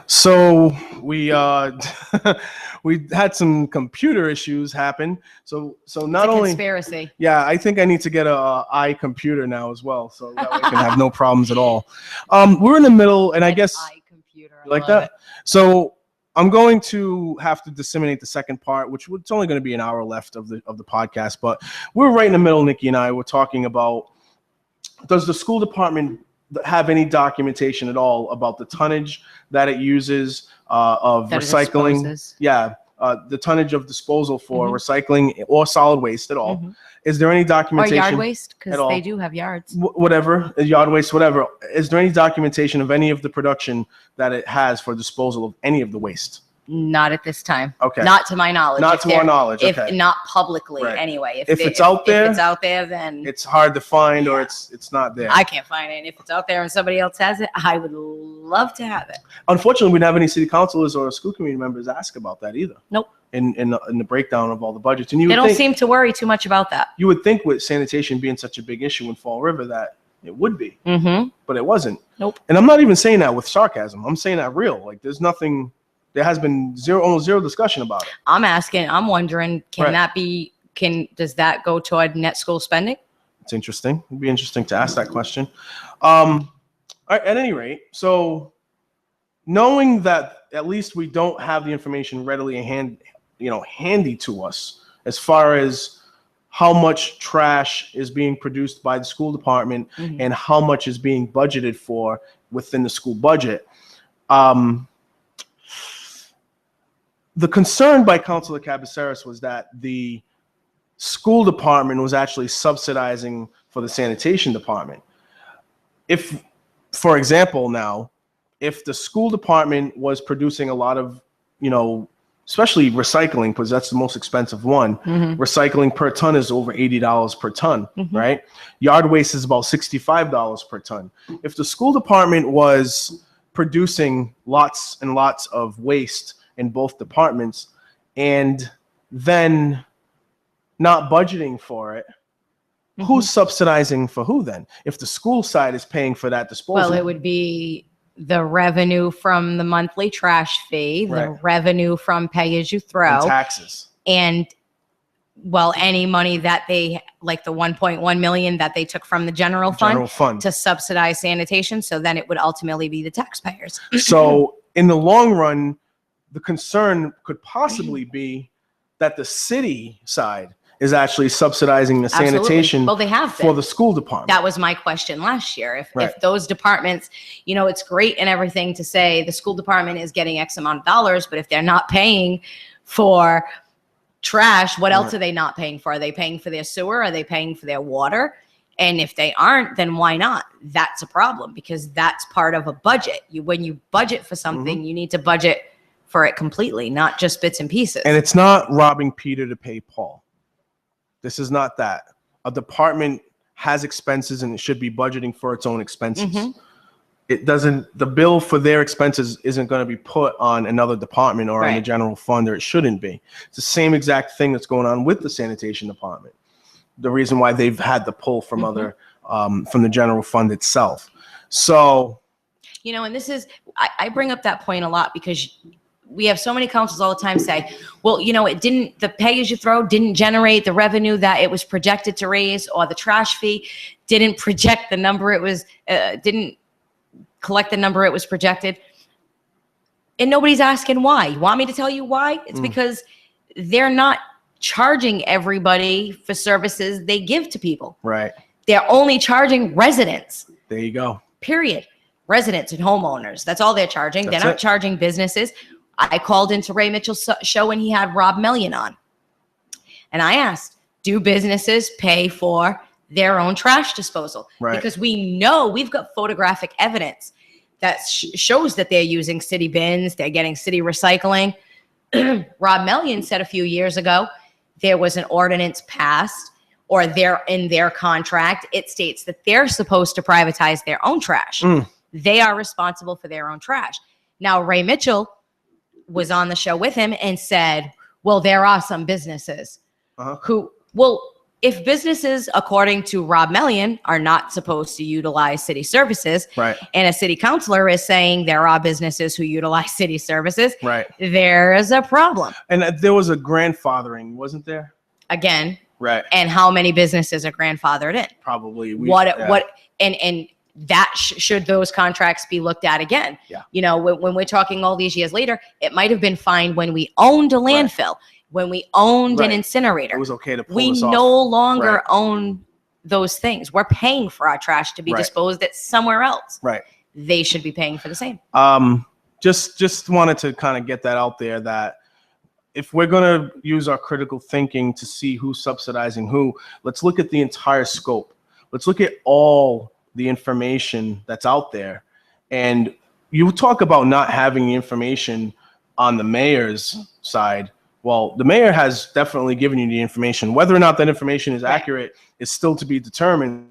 So we we had some computer issues happen. So not It's a only conspiracy. yeah, I think I need to get a iComputer now as well, so that way I can have no problems at all. We're in the middle, and I guess computer. you like that. So I'm going to have to disseminate the second part, which it's only going to be an hour left of the podcast. But we're right in the middle, Nikki and I. We're talking about, does the school department have any documentation at all about the tonnage that it uses of That it recycling? disposes. Yeah, the tonnage of disposal for recycling or solid waste at all. Is there any Or documentation? yard waste, because at all? they do have yards. Whatever, yard waste, whatever. Is there any documentation of any of the production that it has for disposal of any of the waste? Not at this time. Okay. Not to my knowledge. Not If to our they're- knowledge. If Okay. not publicly, Right. anyway. If it's out there- if it's out there, then It's hard to find, or it's not there. I can't find it. And if it's out there and somebody else has it, I would love to have it. Unfortunately, we didn't have any city councilors or school committee members ask about that either. Nope. In the breakdown of all the budgets, and you They would don't think, seem to worry too much about that. you would think with sanitation being such a big issue in Fall River that it would be, Mm-hmm. but it wasn't. Nope. And I'm not even saying that with sarcasm. I'm saying that real. Like there's nothing. There has been almost zero discussion about it. I'm wondering, Right. does that go toward net school spending? It's interesting. It'd be interesting to ask that question. At any rate, so knowing that at least we don't have the information readily handy to us as far as how much trash is being produced by the school department and how much is being budgeted for within the school budget. The concern by Councilor Cabaceres was that the school department was actually subsidizing for the sanitation department. If, for example, now, if the school department was producing a lot of, especially recycling, because that's the most expensive one, recycling per ton is over $80 per ton, right? Yard waste is about $65 per ton. If the school department was producing lots and lots of waste in both departments and then not budgeting for it, who's subsidizing for who then? If the school side is paying for that disposal. Well, it would be the revenue from the monthly trash fee, the Right. revenue from pay as you throw, and taxes. and any money that they, like the 1.1 million that they took from the general fund to subsidize sanitation. So then it would ultimately be the taxpayers. So in the long run, the concern could possibly be that the city side is actually subsidizing the Absolutely. sanitation Well, they have for been. the school department. That was my question last year. Right. If those departments, it's great and everything to say the school department is getting X amount of dollars, but if they're not paying for trash, what else are they not paying for? Are they paying for their sewer? Are they paying for their water? And if they aren't, then why not? That's a problem because that's part of a budget. When you budget for something, you need to budget for it completely, not just bits and pieces. And it's not robbing Peter to pay Paul. This is not that. A department has expenses and it should be budgeting for its own expenses. It doesn't, the bill for their expenses isn't going to be put on another department or in the general fund, or it shouldn't be. It's the same exact thing that's going on with the sanitation department. The reason why they've had to pull from other, from the general fund itself. So, and this is, I bring up that point a lot because we have so many councils all the time say, well, the pay as you throw didn't generate the revenue that it was projected to raise, or the trash fee didn't project the number it was, didn't collect the number it was projected. And nobody's asking why. You want me to tell you why? It's because they're not charging everybody for services they give to people. right. They're only charging residents, There you go. period. Residents and homeowners. That's all they're charging. That's They're not it. charging businesses. I called into Ray Mitchell's show when he had Rob Mellion on. And I asked, do businesses pay for their own trash disposal? Right. Because we know we've got photographic evidence that shows that they're using city bins, they're getting city recycling. Rob Mellion said a few years ago, there was an ordinance passed, or they're in their contract. It states that they're supposed to privatize their own trash. They are responsible for their own trash. Now, Ray Mitchell was on the show with him and said, well, there are some businesses who, well, if businesses, according to Rob Mellion, are not supposed to utilize city services, Right. and a city councilor is saying there are businesses who utilize city services, Right. there is a problem. And there was a grandfathering, wasn't there? Again, Right. and how many businesses are grandfathered in? Probably. And that should those contracts be looked at again? Yeah. You know, when we're talking all these years later, it might have been fine when we owned a landfill, when we owned an incinerator. It was okay to pull We this off. no longer own those things. We're paying for our trash to be disposed at somewhere else. Right. They should be paying for the same. Just wanted to kind of get that out there, that if we're going to use our critical thinking to see who's subsidizing who, let's look at the entire scope. Let's look at all the information that's out there. And you talk about not having the information on the mayor's side. Well, the mayor has definitely given you the information. Whether or not that information is accurate is still to be determined.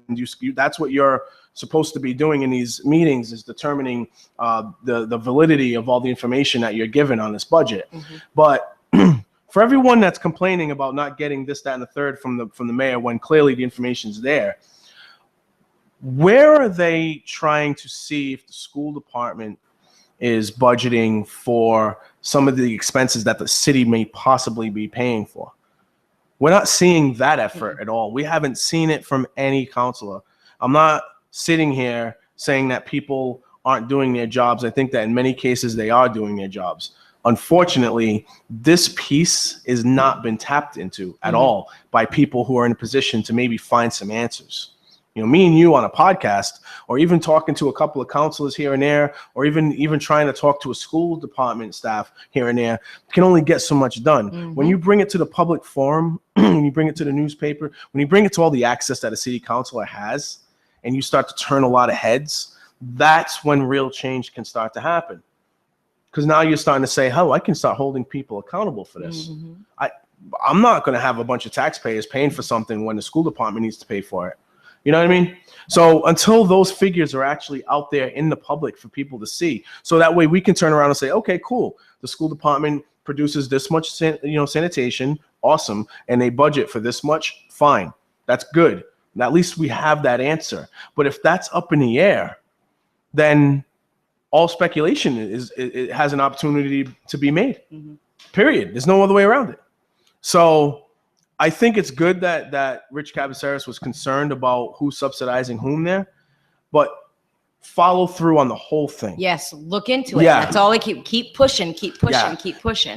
That's what you're supposed to be doing in these meetings, is determining the validity of all the information that you're given on this budget. But for everyone that's complaining about not getting this, that, and the third from the mayor, when clearly the information's there, where are they trying to see if the school department is budgeting for some of the expenses that the city may possibly be paying for? We're not seeing that effort at all. We haven't seen it from any counselor. I'm not sitting here saying that people aren't doing their jobs. I think that in many cases they are doing their jobs. Unfortunately, this piece is not been tapped into at all by people who are in a position to maybe find some answers. You know, me and you on a podcast, or even talking to a couple of counselors here and there, or even trying to talk to a school department staff here and there, can only get so much done. When you bring it to the public forum, when you bring it to the newspaper, when you bring it to all the access that a city councilor has, and you start to turn a lot of heads, that's when real change can start to happen. Because now you're starting to say, oh, I can start holding people accountable for this. I'm not going to have a bunch of taxpayers paying for something when the school department needs to pay for it. You know what I mean? So until those figures are actually out there in the public for people to see, so that way we can turn around and say, okay, cool. The school department produces this much, sanitation, awesome, and they budget for this much, fine. That's good. And at least we have that answer. But if that's up in the air, then all speculation it has an opportunity to be made. Period. There's no other way around it. So I think it's good that Rich Cabaceres was concerned about who's subsidizing whom there, but follow through on the whole thing. Yes, look into it. That's all I keep pushing.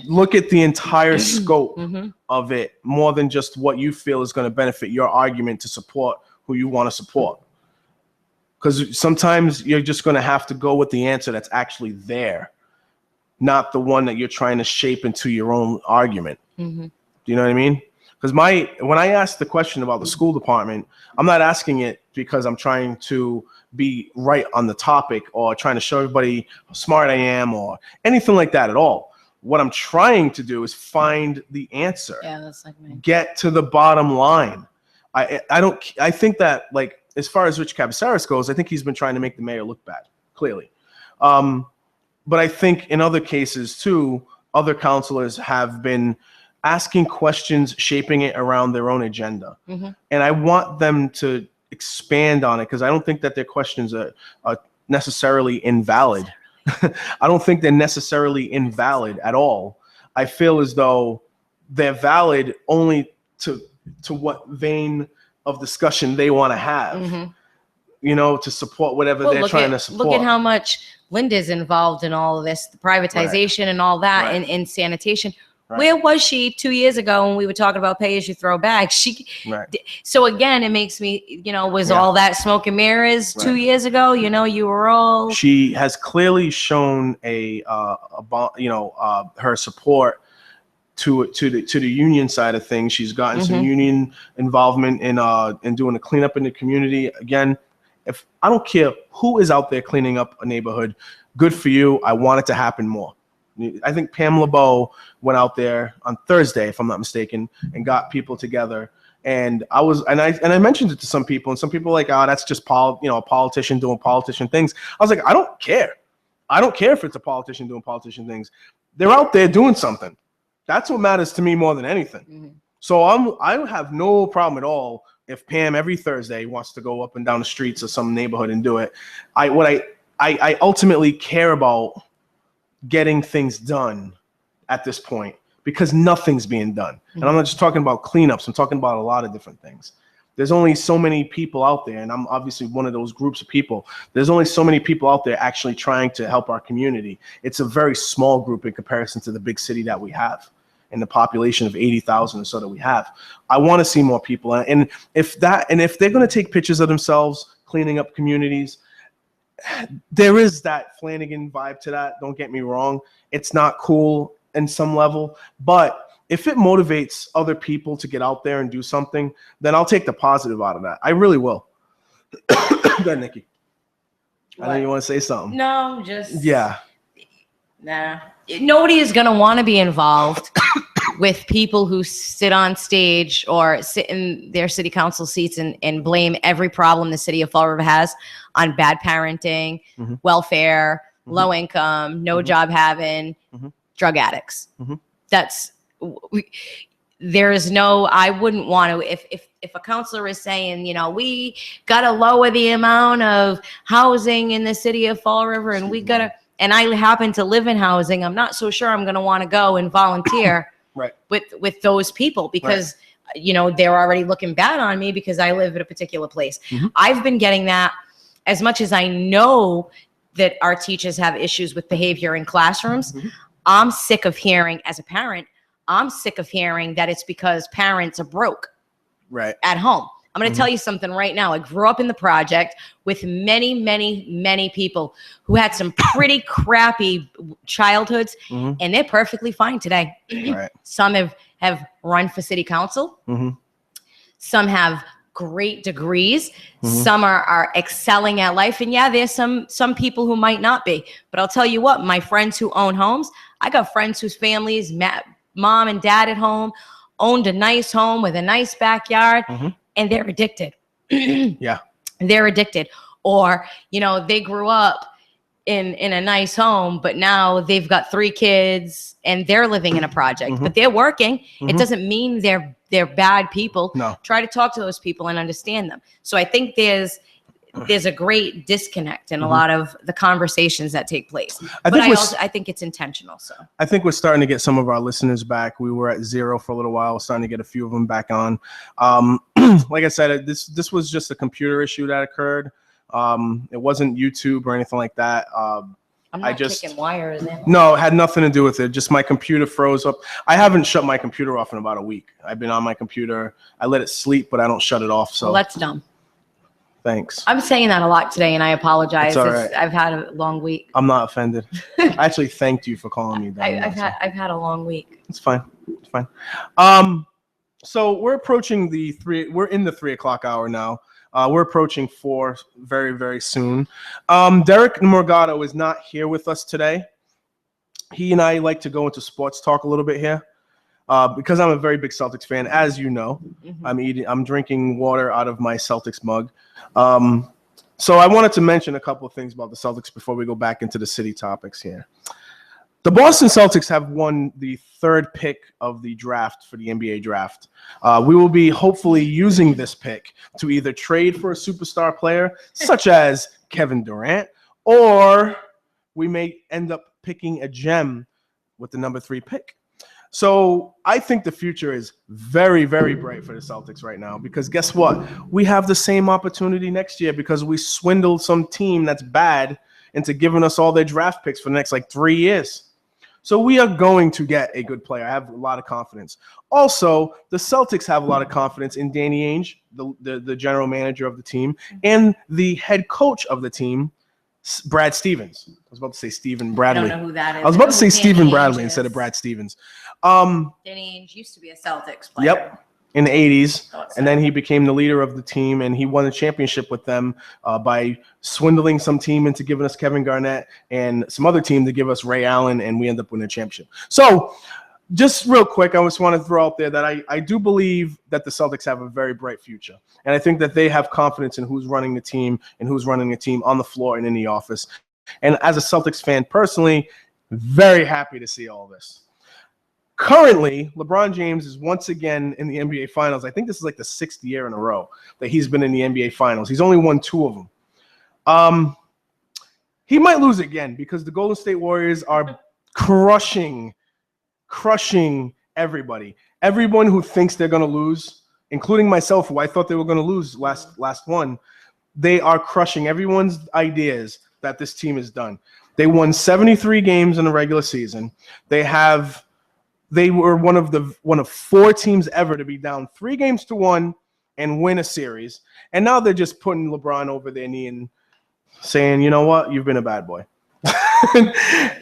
Look at the entire scope of it, more than just what you feel is going to benefit your argument to support who you want to support. Because sometimes you're just going to have to go with the answer that's actually there, not the one that you're trying to shape into your own argument. Do you know what I mean? Because when I ask the question about the school department, I'm not asking it because I'm trying to be right on the topic or trying to show everybody how smart I am or anything like that at all. What I'm trying to do is find the answer. Yeah, that's like me. Get to the bottom line. I think that, like, as far as Rich Cabaceres goes, I think he's been trying to make the mayor look bad, clearly. But I think in other cases too, other councilors have been asking questions, shaping it around their own agenda. And I want them to expand on it, because I don't think that their questions are necessarily invalid. I don't think they're necessarily invalid at all. I feel as though they're valid only to what vein of discussion they want to have, to support whatever they're trying to support. Look at how much Linda's involved in all of this, the privatization and all that, in sanitation. Where was she 2 years ago when we were talking about pay as you throw bags? So again, it makes me, was all that smoke and mirrors 2 years ago? You were all. She has clearly shown her support to the union side of things. She's gotten some union involvement in doing the cleanup in the community. Again, if I don't care who is out there cleaning up a neighborhood, good for you. I want it to happen more. I think Pam LeBeau went out there on Thursday, if I'm not mistaken, and got people together. And I mentioned it to some people, and some people were like, oh, that's just a politician doing politician things. I was like, I don't care. I don't care if it's a politician doing politician things. They're out there doing something. That's what matters to me more than anything. So I have no problem at all if Pam every Thursday wants to go up and down the streets of some neighborhood and do it. I ultimately care about getting things done at this point because nothing's being done. And I'm not just talking about cleanups. I'm talking about a lot of different things. There's only so many people out there, and I'm obviously one of those groups of people. There's only so many people out there actually trying to help our community. It's a very small group in comparison to the big city that we have and the population of 80,000 or so that we have. I want to see more people. And if they're going to take pictures of themselves cleaning up communities, there is that Flanagan vibe to that. Don't get me wrong. It's not cool in some level, but if it motivates other people to get out there and do something, then I'll take the positive out of that. I really will. Go ahead, Nikki. I know you want to say something. No, just yeah. Nah. Nobody is going to want to be involved with people who sit on stage or sit in their city council seats and blame every problem the city of Fall River has on bad parenting, welfare, low income, no job having, drug addicts. There is no, I wouldn't want to, if a counselor is saying, you know, we got to lower the amount of housing in the city of Fall River and we got to, and I happen to live in housing, I'm not so sure I'm going to want to go and volunteer with those people because, you know, they're already looking bad on me because I live at a particular place. I've been getting that as much as I know that our teachers have issues with behavior in classrooms. I'm sick of hearing, as a parent, I'm sick of hearing that it's because parents are broke at home. I'm going to tell you something right now. I grew up in the project with many, many, many people who had some pretty crappy childhoods, and they're perfectly fine today. Some have run for city council. Some have great degrees. Some are excelling at life. And yeah, there's some people who might not be. But I'll tell you what, my friends who own homes, I got friends whose families, mom and dad at home, owned a nice home with a nice backyard, and they're addicted. They're addicted. Or, you know, they grew up in a nice home, but now they've got 3 kids and they're living in a project, but they're working. It doesn't mean they're bad people. No. Try to talk to those people and understand them. So I think there's a great disconnect in a lot of the conversations that take place. I think it's intentional. So I think we're starting to get some of our listeners back. We were at 0 for a little while. We're starting to get a few of them back on. Like I said, this was just a computer issue that occurred. It wasn't YouTube or anything like that. I'm not kicking wires in. No, it had nothing to do with it. Just my computer froze up. I haven't shut my computer off in about a week. I've been on my computer. I let it sleep, but I don't shut it off. So well, that's dumb. Thanks. I'm saying that a lot today, and I apologize. It's all right. I've had a long week. I'm not offended. I actually thanked you for calling me. I've had a long week. It's fine. It's fine. So we're approaching we're in the 3 o'clock hour now. We're approaching 4 very, very soon. Derek Morgado is not here with us today. He and I like to go into sports talk a little bit here. Because I'm a very big Celtics fan, as you know. I'm drinking water out of my Celtics mug. So I wanted to mention a couple of things about the Celtics before we go back into the city topics here. The Boston Celtics have won the 3rd pick of the draft for the NBA draft. We will be hopefully using this pick to either trade for a superstar player, such as Kevin Durant, or we may end up picking a gem with the number 3 pick. So I think the future is very, very bright for the Celtics right now because guess what? We have the same opportunity next year because we swindled some team that's bad into giving us all their draft picks for the next 3 years. So we are going to get a good player. I have a lot of confidence. Also, the Celtics have a lot of confidence in Danny Ainge, the general manager of the team, and the head coach of the team, Brad Stevens. I was about to say Stephen Bradley. I don't know who that is. I was about to say Stephen Bradley instead of Brad Stevens. Danny Ainge used to be a Celtics player. Yep, in the 80s. And then he became the leader of the team, and he won a championship with them by swindling some team into giving us Kevin Garnett and some other team to give us Ray Allen, and we end up winning a championship. So just real quick, I just want to throw out there that I do believe that the Celtics have a very bright future. And I think that they have confidence in who's running the team and who's running the team on the floor and in the office. And as a Celtics fan personally, very happy to see all this. Currently, LeBron James is once again in the NBA Finals. I think this is like the 6th year in a row that he's been in the NBA Finals. He's only won 2 of them. He might lose again because the Golden State Warriors are crushing everybody. Everyone who thinks they're going to lose, including myself, who I thought they were going to lose last one, they are crushing everyone's ideas that this team has done. They won 73 games in the regular season. They were one of 4 teams ever to be down 3-1 and win a series. And now they're just putting LeBron over their knee and saying, you know what, you've been a bad boy.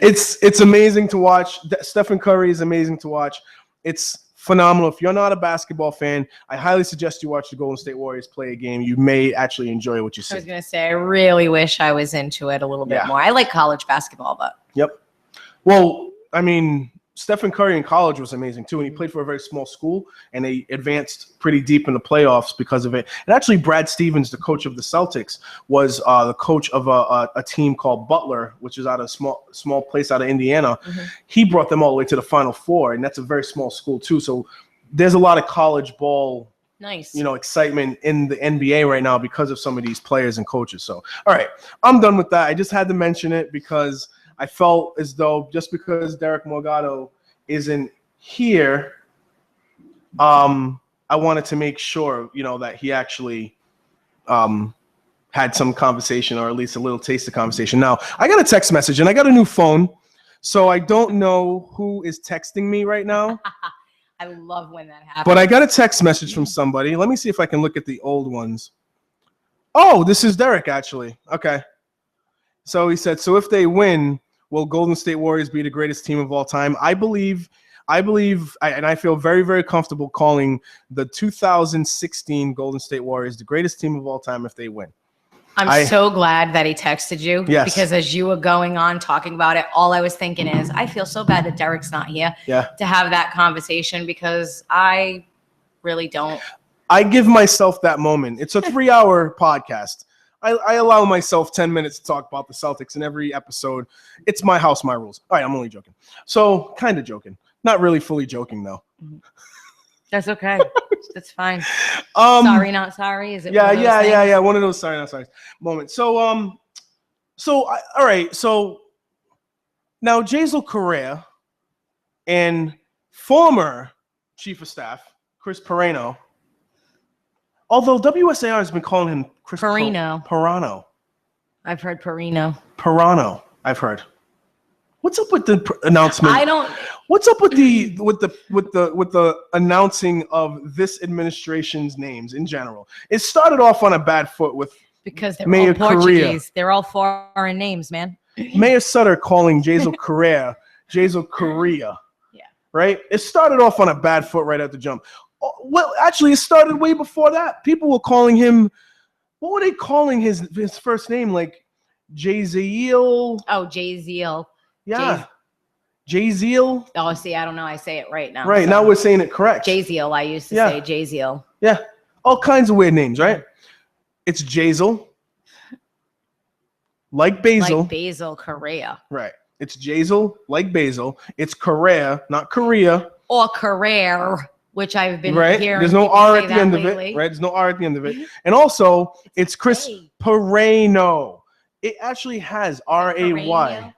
It's amazing to watch. Stephen Curry is amazing to watch. It's phenomenal. If you're not a basketball fan, I highly suggest you watch the Golden State Warriors play a game. You may actually enjoy what you see. I was going to say, I really wish I was into it a little bit more. I like college basketball, but. Yep. Well, I mean, Stephen Curry in college was amazing too, and he played for a very small school, and they advanced pretty deep in the playoffs because of it. And actually, Brad Stevens, the coach of the Celtics, was the coach of a team called Butler, which is out of a small place out of Indiana. Mm-hmm. He brought them all the way to the Final Four, and that's a very small school too. So there's a lot of college ball, excitement in the NBA right now because of some of these players and coaches. So, all right, I'm done with that. I just had to mention it because I felt as though just because Derek Morgado isn't here, I wanted to make sure, that he actually had some conversation, or at least a little taste of conversation. Now, I got a text message and I got a new phone, so I don't know who is texting me right now. I love when that happens. But I got a text message from somebody. Let me see if I can look at the old ones. Oh, this is Derek, actually. Okay. So he said, so if they win, will Golden State Warriors be the greatest team of all time? I believe, and I feel very, very comfortable calling the 2016 Golden State Warriors the greatest team of all time if they win. I'm so glad that he texted you. Yes. Because as you were going on talking about it, all I was thinking is, I feel so bad that Derek's not here to have that conversation, because I really don't. I give myself that moment. It's a 3-hour podcast. I allow myself 10 minutes to talk about the Celtics in every episode. It's my house, my rules. All right, I'm only joking. So, kind of joking. Not really fully joking, though. That's okay. That's fine. Sorry, not sorry. Is it? Yeah. One of those sorry, not sorry moments. So, all right. So, now Jazel Correa and former Chief of Staff Chris Pirano, although WSAR has been calling him Chris Pirano. I've heard Pirano. I've heard. What's up with the announcement? What's up with the announcing of this administration's names in general? It started off on a bad foot with because they're Mayor all Portuguese. Correa. They're all foreign names, man. Mayor Sutter calling Jazel Correa Jazel Correa. Yeah. Right? It started off on a bad foot right at the jump. Well, actually, it started way before that. People were calling him. What were they calling his first name? Like Jaziel? Oh, Jaziel. Yeah. Jaziel? Oh, see, I don't know. I say it right now. Right. So. Now we're saying it correct. Jaziel. I used to say Jaziel. Yeah. All kinds of weird names, right? It's Jazel. Like Basil. Like Basil Correa. Right. It's Jazel, like Basil. It's Correa, not Korea. Or Carrere, which I've been hearing. There's no R at the end of it. Right. There's no R at the end of it. And also, it's Chris Pirano. It actually has R-A-Y.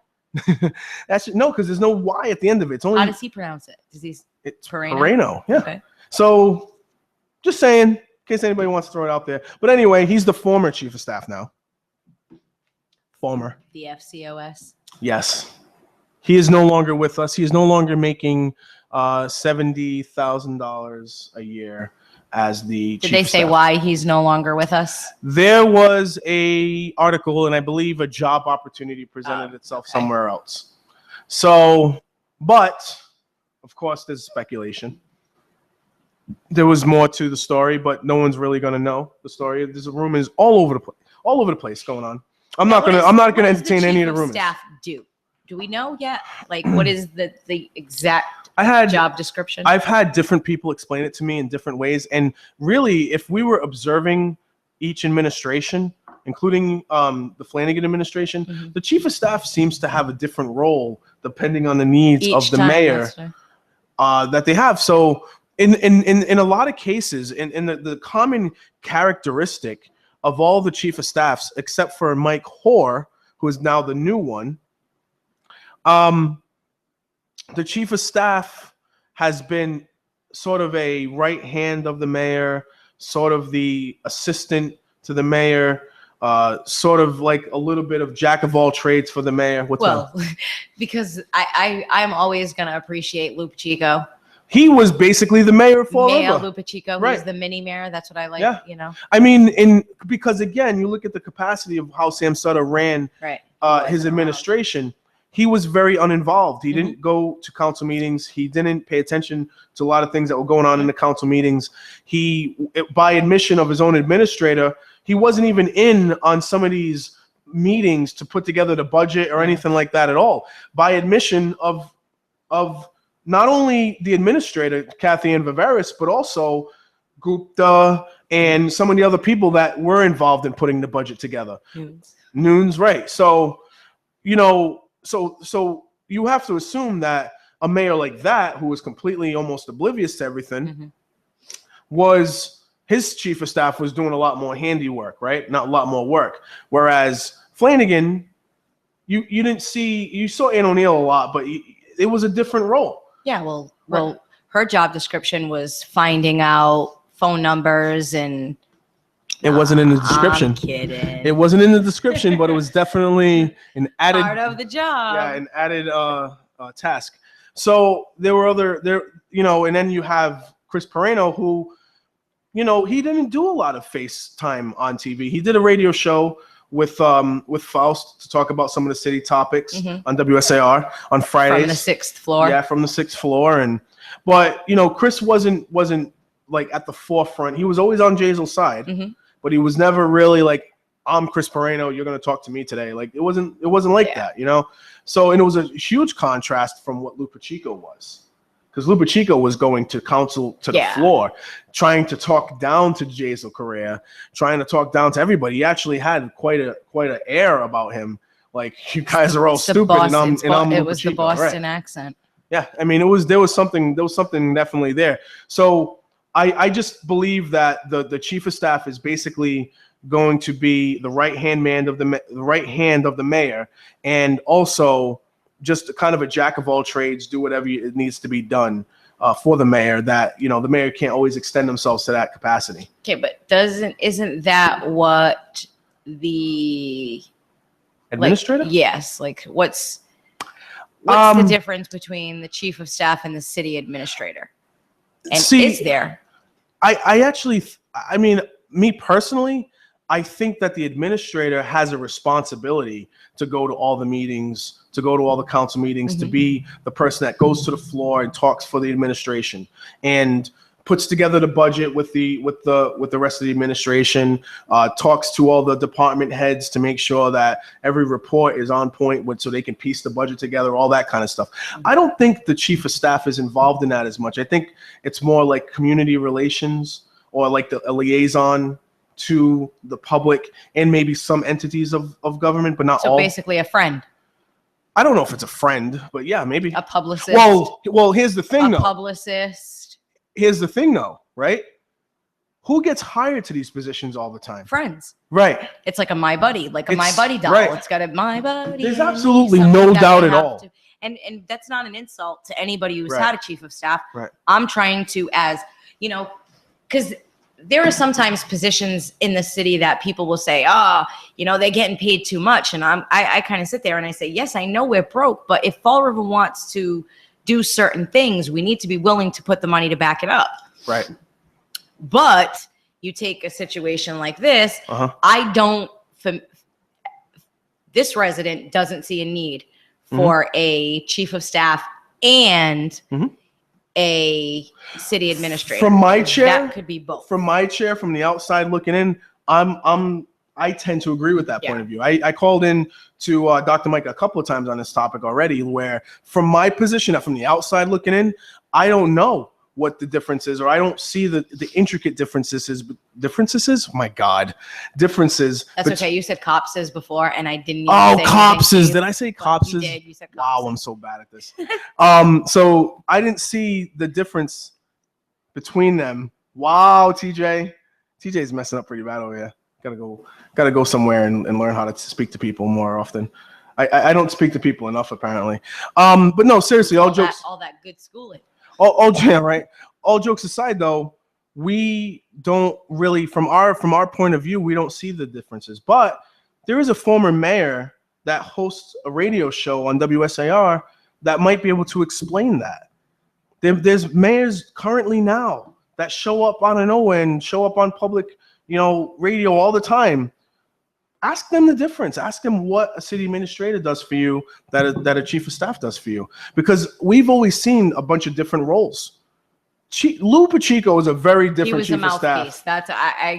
No, because there's no Y at the end of it. It's only. How does he pronounce it? It's Pirano. Yeah. Okay. So, just saying, in case anybody wants to throw it out there. But anyway, he's the former chief of staff now. Former. The FCOS. Yes. He is no longer with us. He is no longer making $70,000 a year as the chief Did they say why he's no longer with us? There was a article, and I believe a job opportunity presented itself somewhere else. So, but of course, there's speculation. There was more to the story, but no one's really going to know the story. There's rumors all over the place going on. I'm not going to entertain any of the rumors. Staff do we know yet? Like, what is the exact job description? I've had different people explain it to me in different ways. And really, if we were observing each administration, including the Flanagan administration, the chief of staff seems to have a different role depending on the needs of the mayor. that they have. So in a lot of cases, in the common characteristic of all the chief of staffs, except for Mike Hoare, who is now the new one, the chief of staff has been sort of a right hand of the mayor, sort of the assistant to the mayor, sort of like a little bit of jack of all trades for the mayor. Because I'm always going to appreciate Lou Pacheco. He was basically the mayor for Mayor Lou Pacheco, right. Who's the mini mayor. That's what I like, Yeah. you know. I mean, because again, you look at the capacity of how Sam Sutter ran right. His administration. He was very uninvolved. He didn't go to council meetings. He didn't pay attention to a lot of things that were going on in the council meetings. By admission of his own administrator, he wasn't even in on some of these meetings to put together the budget or anything like that at all. By admission of not only the administrator, Kathy Ann Viveris, but also Gupta and some of the other people that were involved in putting the budget together. Nunes, right. So, you know, so you have to assume that a mayor like that, who was completely almost oblivious to everything, his chief of staff was doing a lot more handiwork, right? Not a lot more work. Whereas Flanagan, you saw Ann O'Neill a lot, but it was a different role. Yeah, well, her job description was finding out phone numbers and. It wasn't in the description. I'm kidding. It wasn't in the description, but it was definitely an added part of the job. Yeah, an added task. So there were and then you have Chris Perrano, who, he didn't do a lot of FaceTime on TV. He did a radio show with Faust to talk about some of the city topics on WSAR on Fridays. From the 6th floor. Yeah, from the 6th floor. But Chris wasn't like at the forefront. He was always on Jazel's side. But he was never really like, I'm Chris Perrano, you're going to talk to me today. Like it wasn't like that, So, and it was a huge contrast from what Lou Pacheco was, because Lou Pacheco was going to council to the floor, trying to talk down to Jazel Correa, trying to talk down to everybody. He actually had quite an air about him. Like, you guys are all stupid, and I'm it Lou was Pacheco, the Boston right. accent. Yeah, I mean, there was something definitely there. So I just believe that the chief of staff is basically going to be the right hand of the mayor, and also just kind of a jack of all trades, do whatever it needs to be done for the mayor. That the mayor can't always extend themselves to that capacity. Okay, but isn't that what the administrator? Yes, like what's the difference between the chief of staff and the city administrator? And is there? I mean, me personally, I think that the administrator has a responsibility to go to all the meetings, to go to all the council meetings, to be the person that goes to the floor and talks for the administration and puts together the budget with the rest of the administration, talks to all the department heads to make sure that every report is on point so they can piece the budget together, all that kind of stuff. I don't think the chief of staff is involved in that as much. I think it's more like community relations, or like a liaison to the public and maybe some entities of government, but not all. So basically a friend. I don't know if it's a friend, but yeah, maybe. A publicist. Well, here's the thing, though. A publicist. Here's the thing, though, right? Who gets hired to these positions all the time? Friends. Right. It's like a My Buddy, My Buddy doll. Right. It's got a My Buddy. There's absolutely no doubt at all. And that's not an insult to anybody who's Right. had a chief of staff. Right. I'm trying to, because there are sometimes positions in the city that people will say, they're getting paid too much. And I kind of sit there and I say, yes, I know we're broke, but if Fall River wants to do certain things, we need to be willing to put the money to back it up. Right. But you take a situation like this, this resident doesn't see a need for a chief of staff and a city administrator. From my chair, that could be both. From my chair, from the outside looking in, I tend to agree with that point of view. I called in to Dr. Mike a couple of times on this topic already, where from my position, from the outside looking in, I don't know what the difference is, or I don't see the intricate differences. My God, differences. That's okay. You said copses before, and I didn't. Even Oh, say copses. Did I say copses? You did. You said copses. Wow, I'm so bad at this. So I didn't see the difference between them. Wow, TJ's messing up pretty bad over here. Gotta go somewhere and learn how to speak to people more often. I don't speak to people enough, apparently. But no, seriously, all that good schooling. Yeah, right. All jokes aside, though, we don't really, from our point of view, we don't see the differences. But there is a former mayor that hosts a radio show on WSAR that might be able to explain that. There's mayors currently now that show up out of nowhere and show up on public, radio all the time. Ask them the difference. Ask them what a city administrator does for you that a chief of staff does for you. Because we've always seen a bunch of different roles. Lou Pacheco is a very different chief of staff. That's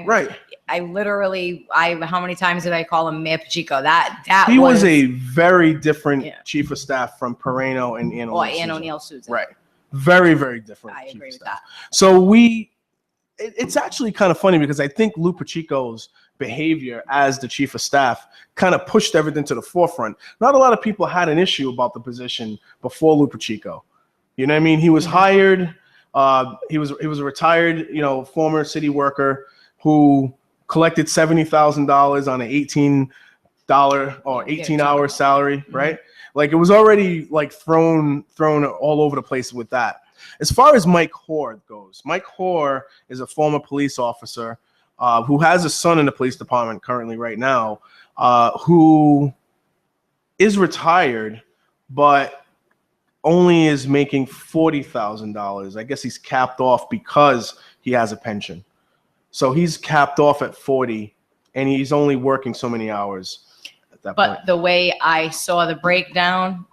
right. I literally, how many times did I call him Mayor Pacheco? He was a very different chief of staff from Perrano and Ann O'Neill Sousa. Right. Very, very different. I agree with that. So it's actually kind of funny because I think Lou Pacheco's behavior as the chief of staff kind of pushed everything to the forefront. Not a lot of people had an issue about the position before Lou Pacheco. You know what I mean? He was hired. He was a retired, former city worker who collected $70,000 on an $18 or 18-hour salary, right? Like it was already like thrown all over the place with that. As far as Mike Hoare goes, Mike Hoare is a former police officer who has a son in the police department currently right now, who is retired, but only is making $40,000. I guess he's capped off because he has a pension. So he's capped off at 40, and he's only working so many hours at that point. But the way I saw the breakdown,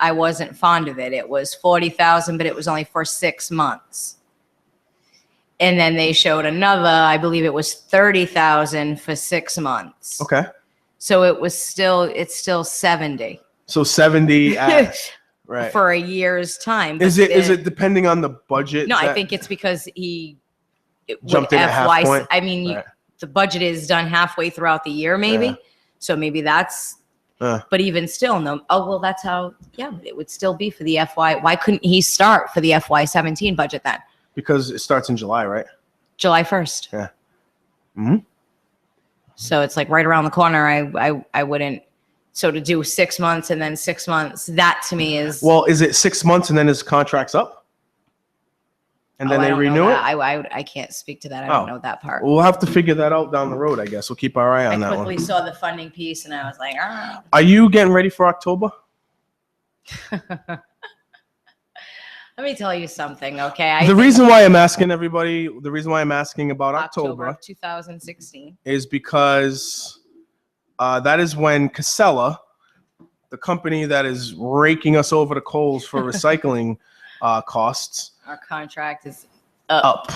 I wasn't fond of it. It was 40,000, but it was only for 6 months. And then they showed another, I believe it was 30,000 for 6 months. Okay. So it's still 70. So 70 right. For a year's time. Is it depending on the budget? No, I think it's because he jumped in at half point. I mean, the budget is done halfway throughout the year, maybe. Yeah. So maybe that's, but even still, no. Oh, well, that's how, it would still be for the FY. Why couldn't he start for the FY17 budget then? Because it starts in July, right? July 1st. Yeah. Mm-hmm. So it's like right around the corner. I wouldn't. So to do 6 months and then 6 months, that to me is. Well, is it 6 months and then his contract's up? And then they renew it? I can't speak to that. I don't know that part. We'll have to figure that out down the road, I guess. We'll keep our eye on that one. I quickly saw the funding piece and I was like, Are you getting ready for October? Let me tell you something, okay? The reason why I'm asking everybody, the reason why I'm asking about October of 2016 is because that is when Casella, the company that is raking us over the coals for recycling costs, our contract is up.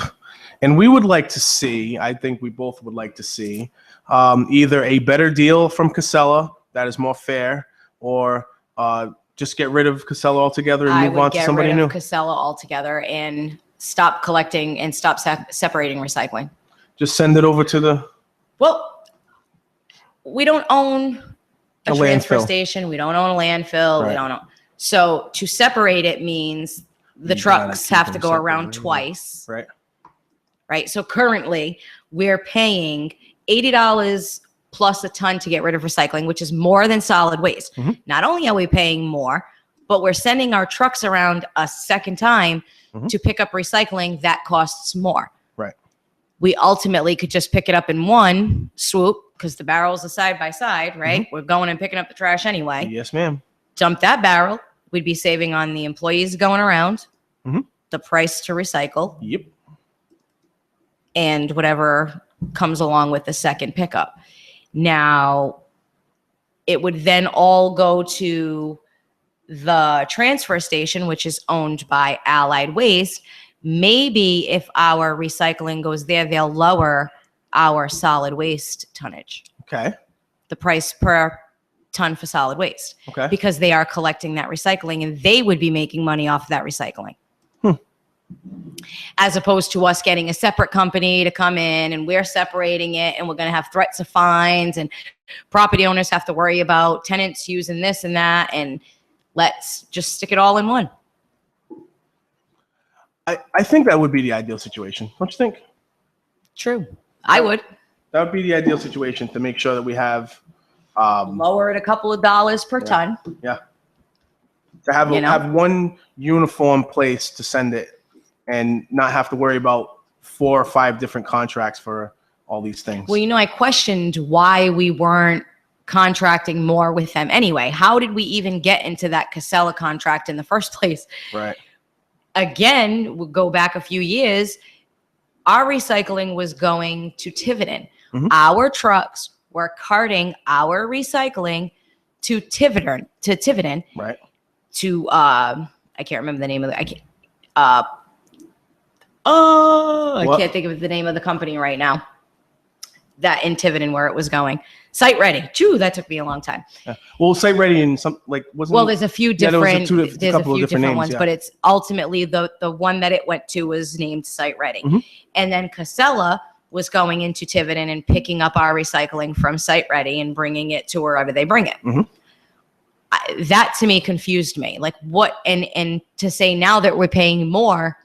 And we would like to see, I think we both would like to see, either a better deal from Casella that is more fair, or just get rid of Casella altogether and move on to somebody new. I would get rid of Casella altogether and stop collecting and stop separating recycling. Just send it over to the... Well, we don't own a transfer station. We don't own a landfill. Right. We don't own... So to separate it means the trucks have to go around twice. Right. Right. So currently we're paying $80 plus a ton to get rid of recycling, which is more than solid waste. Mm-hmm. Not only are we paying more, but we're sending our trucks around a second time to pick up recycling that costs more. Right. We ultimately could just pick it up in one swoop because the barrels are side by side, right? Mm-hmm. We're going and picking up the trash anyway. Yes, ma'am. Dump that barrel. We'd be saving on the employees going around, the price to recycle. Yep. And whatever comes along with the second pickup. Now, it would then all go to the transfer station, which is owned by Allied Waste. Maybe if our recycling goes there, they'll lower our solid waste tonnage. Okay. The price per ton for solid waste. Okay. Because they are collecting that recycling and they would be making money off of that recycling. as opposed to us getting a separate company to come in and we're separating it and we're going to have threats of fines and property owners have to worry about tenants using this and that, and let's just stick it all in one. I think that would be the ideal situation. Don't you think? True. I would. That would be the ideal situation to make sure that we have Lower it a couple of dollars per ton. to have You know? have one uniform place to send it and not have to worry about 4 or 5 different contracts for all these things. Well, you know, I questioned why we weren't contracting more with them anyway. How did we even get into that Casella contract in the first place? Right. Again, we'll go back a few years. Our recycling was going to Tiverton. Mhm. Our trucks were carting our recycling to Tiverton, Right. to I can't remember the name of the I What? can't think of the name of the company right now. That in Tiverton where it was going. Site Ready. Phew, that took me a long time. Yeah. Well, Site Ready and some like wasn't. Well, there's a few Yeah, there was a different there's a couple of different names, ones, yeah. but it's ultimately the one that it went to was named Site Ready. Mhm. And then Casella was going into Tiverton and picking up our recycling from Site Ready and bringing it to wherever they bring it. Mhm. That to me confused me. Like what, and to say now that we're paying more,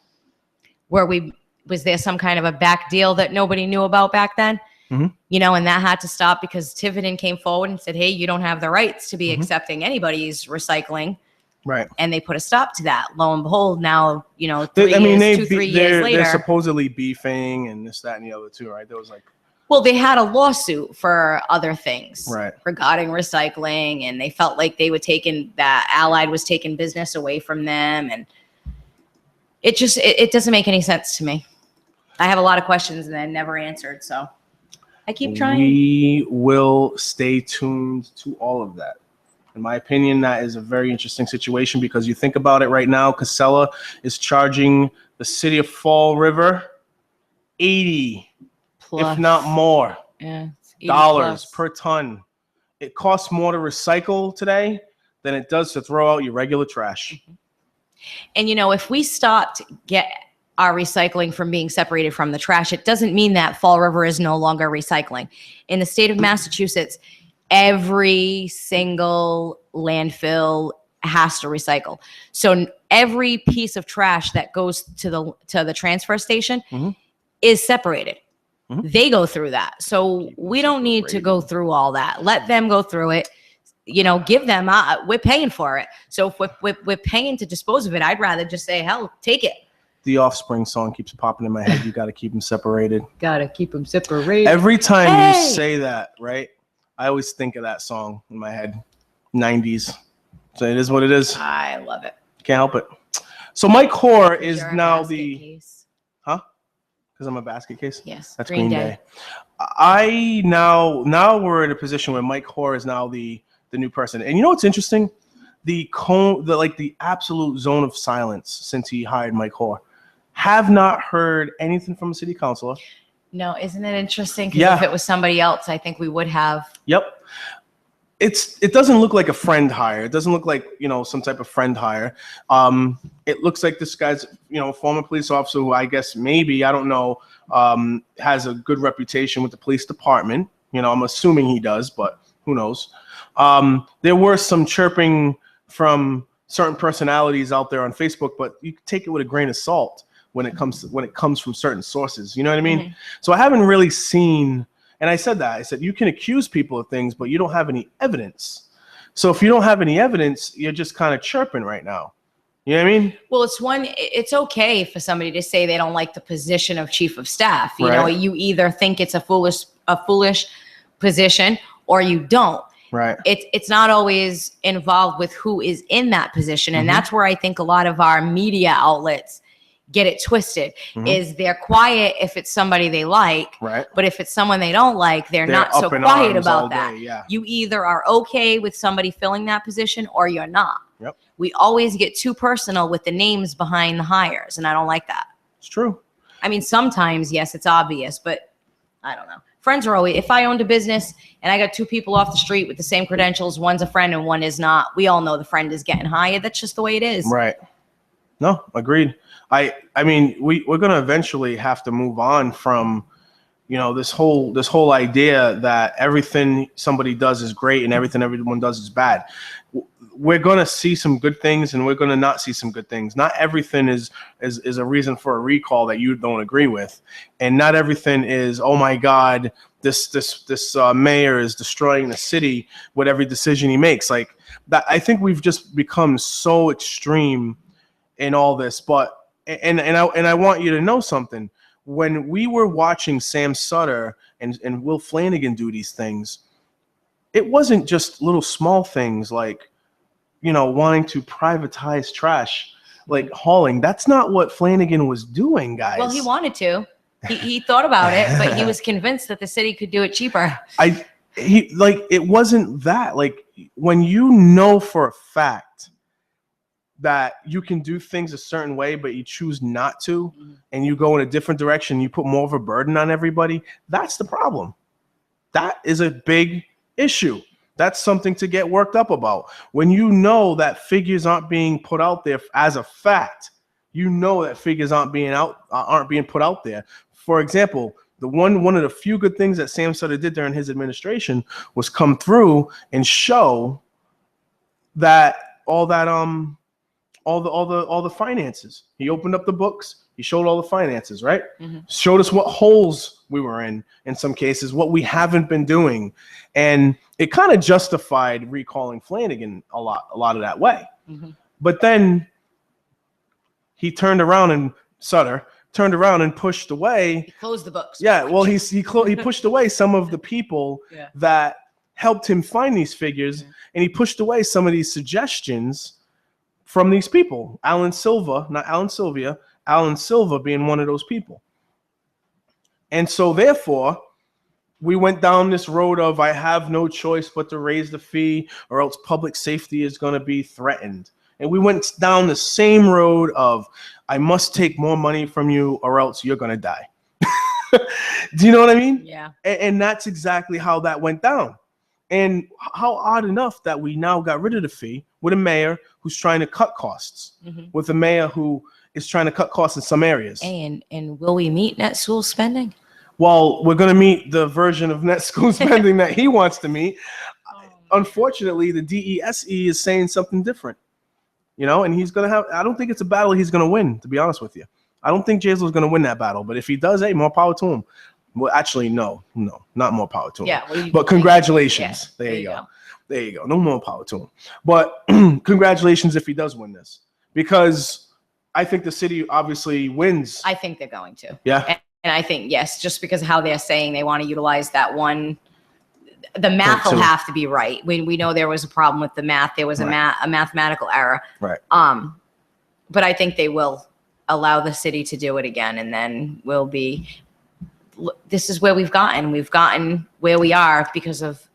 was there some kind of a back deal that nobody knew about back then? Mhm. You know, and that had to stop because Tiverton came forward and said, hey, you don't have the rights to be Mhm. accepting anybody's recycling. Right. And they put a stop to that. Lo and behold, now, you know, They, 3 years, they 3 they're, years later. they're supposedly beefing and this, that, and the other too, right? There was like, Well, they had a lawsuit for other things right. regarding recycling, and they felt like they were that Allied was taking business away from them. And it doesn't make any sense to me. I have a lot of questions and they're never answered. So I keep trying. We will stay tuned to all of that. In my opinion, that is a very interesting situation because you think about it right now, Casella is charging the city of Fall River 80, Plus, if not more, yeah, it's 80 dollars plus. per ton. It costs more to recycle today than it does to throw out your regular trash. And, you know, if we stopped get our recycling from being separated from the trash, it doesn't mean that Fall River is no longer recycling. In the state of Massachusetts, every single landfill has to recycle. So every piece of trash that goes to the transfer station Mhm. is separated. Mhm. They go through that. So we don't need to go through all that. Let them go through it. You know, give them, we're paying for it. So if we're paying to dispose of it, I'd rather just say, hell, take it. The Offspring song keeps popping in my head. You got to keep them separated. Gotta keep them separated. Every time Hey! you say that, right? I always think of that song in my head. 90s. So it is what it is. I love it. Can't help it. So Mike Hoare is You're a now basket case. because I'm a basket case. Yes. That's Green Day. Now we're in a position where Mike Hoare is now the new person. And you know what's interesting? The absolute zone of silence since he hired Mike Hoare. Have not heard anything from a city councilor. No, isn't it interesting? 'Cause Yeah. if it was somebody else, I think we would have. Yep. It doesn't look like a friend hire. It doesn't look like, some type of friend hire. It looks like this guy's, a former police officer who I guess maybe, I don't know, has a good reputation with the police department. I'm assuming he does, but who knows? There were some chirping from certain personalities out there on Facebook, but you can take it with a grain of salt when it comes from certain sources. You know what I mean? Mhm. So I haven't really seen. And I said that. I said, you can accuse people of things, but you don't have any evidence. So if you don't have any evidence, you're just kind of chirping right now. You know what I mean? Well, it's okay for somebody to say they don't like the position of chief of staff. You know, Right. you either think it's a foolish position or you don't. Right. It's not always involved with who is in that position. And Mhm. that's where I think a lot of our media outlets get it twisted, Mhm. is they're quiet if it's somebody they like, Right. but if it's someone they don't like, they're not up so in quiet arms all about that. day, yeah. You either are okay with somebody filling that position or you're not. Yep. We always get too personal with the names behind the hires, and I don't like that. It's true. I mean, sometimes, yes, it's obvious, but I don't know. Friends are always, if I owned a business and I got 2 people off the street with the same credentials, one's a friend and one is not, we all know the friend is getting hired. That's just the way it is. Right. No, agreed. I mean, we're gonna eventually have to move on from, this whole idea that everything somebody does is great and everything everyone does is bad. We're gonna see some good things and we're gonna not see some good things. Not everything is a reason for a recall that you don't agree with, and not everything is, oh my God, this mayor is destroying the city with every decision he makes. Like that, I think we've just become so extreme in all this. But I want you to know something. When we were watching Sam Sutter and Will Flanagan do these things, it wasn't just little small things like, wanting to privatize trash, like hauling. That's not what Flanagan was doing, guys. Well, he wanted to. He thought about it, but he was convinced that the city could do it cheaper. It wasn't that. Like, when you know for a fact that you can do things a certain way, but you choose not to, and you go in a different direction, you put more of a burden on everybody, that's the problem. That is a big issue. That's something to get worked up about. When you know that figures aren't being put out there as a fact, that figures aren't being put out there. For example, one of the few good things that Sam Sutter did during his administration was come through and show that all the finances. He opened up the books. He showed all the finances, right? Mm-hmm. Showed us what holes we were in some cases, what we haven't been doing. And it kind of justified recalling Flanagan a lot of that way. Mm-hmm. But then he Sutter turned around and pushed away. He closed the books. Yeah, well, he pushed away some of the people that helped him find these figures, and he pushed away some of these suggestions from these people. Alan Silva being one of those people. And so therefore, we went down this road of, I have no choice but to raise the fee or else public safety is going to be threatened. And we went down the same road of, I must take more money from you or else you're going to die. Do you know what I mean? Yeah. And that's exactly how that went down. And how odd enough that we now got rid of the fee with a mayor who's trying to cut costs, with a mayor who is trying to cut costs in some areas. And will we meet net school spending? Well, we're going to meet the version of net school spending that he wants to meet. Unfortunately, the DESE is saying something different, and he's going to have, I don't think it's a battle he's going to win, to be honest with you. I don't think Jaisler's going to win that battle, but if he does, hey, more power to him. Well, actually, no, not more power to him. Yeah, but congratulations. Yeah, there you go. There you go. No more power to him. But congratulations if he does win this, because I think the city obviously wins. I think they're going to. Yeah. And I think, yes, just because of how they're saying they want to utilize that one, the math will have to be right. We know there was a problem with the math. There was a mathematical error. Right. But I think they will allow the city to do it again, and then we'll be. This is where we've gotten. We've gotten where we are because of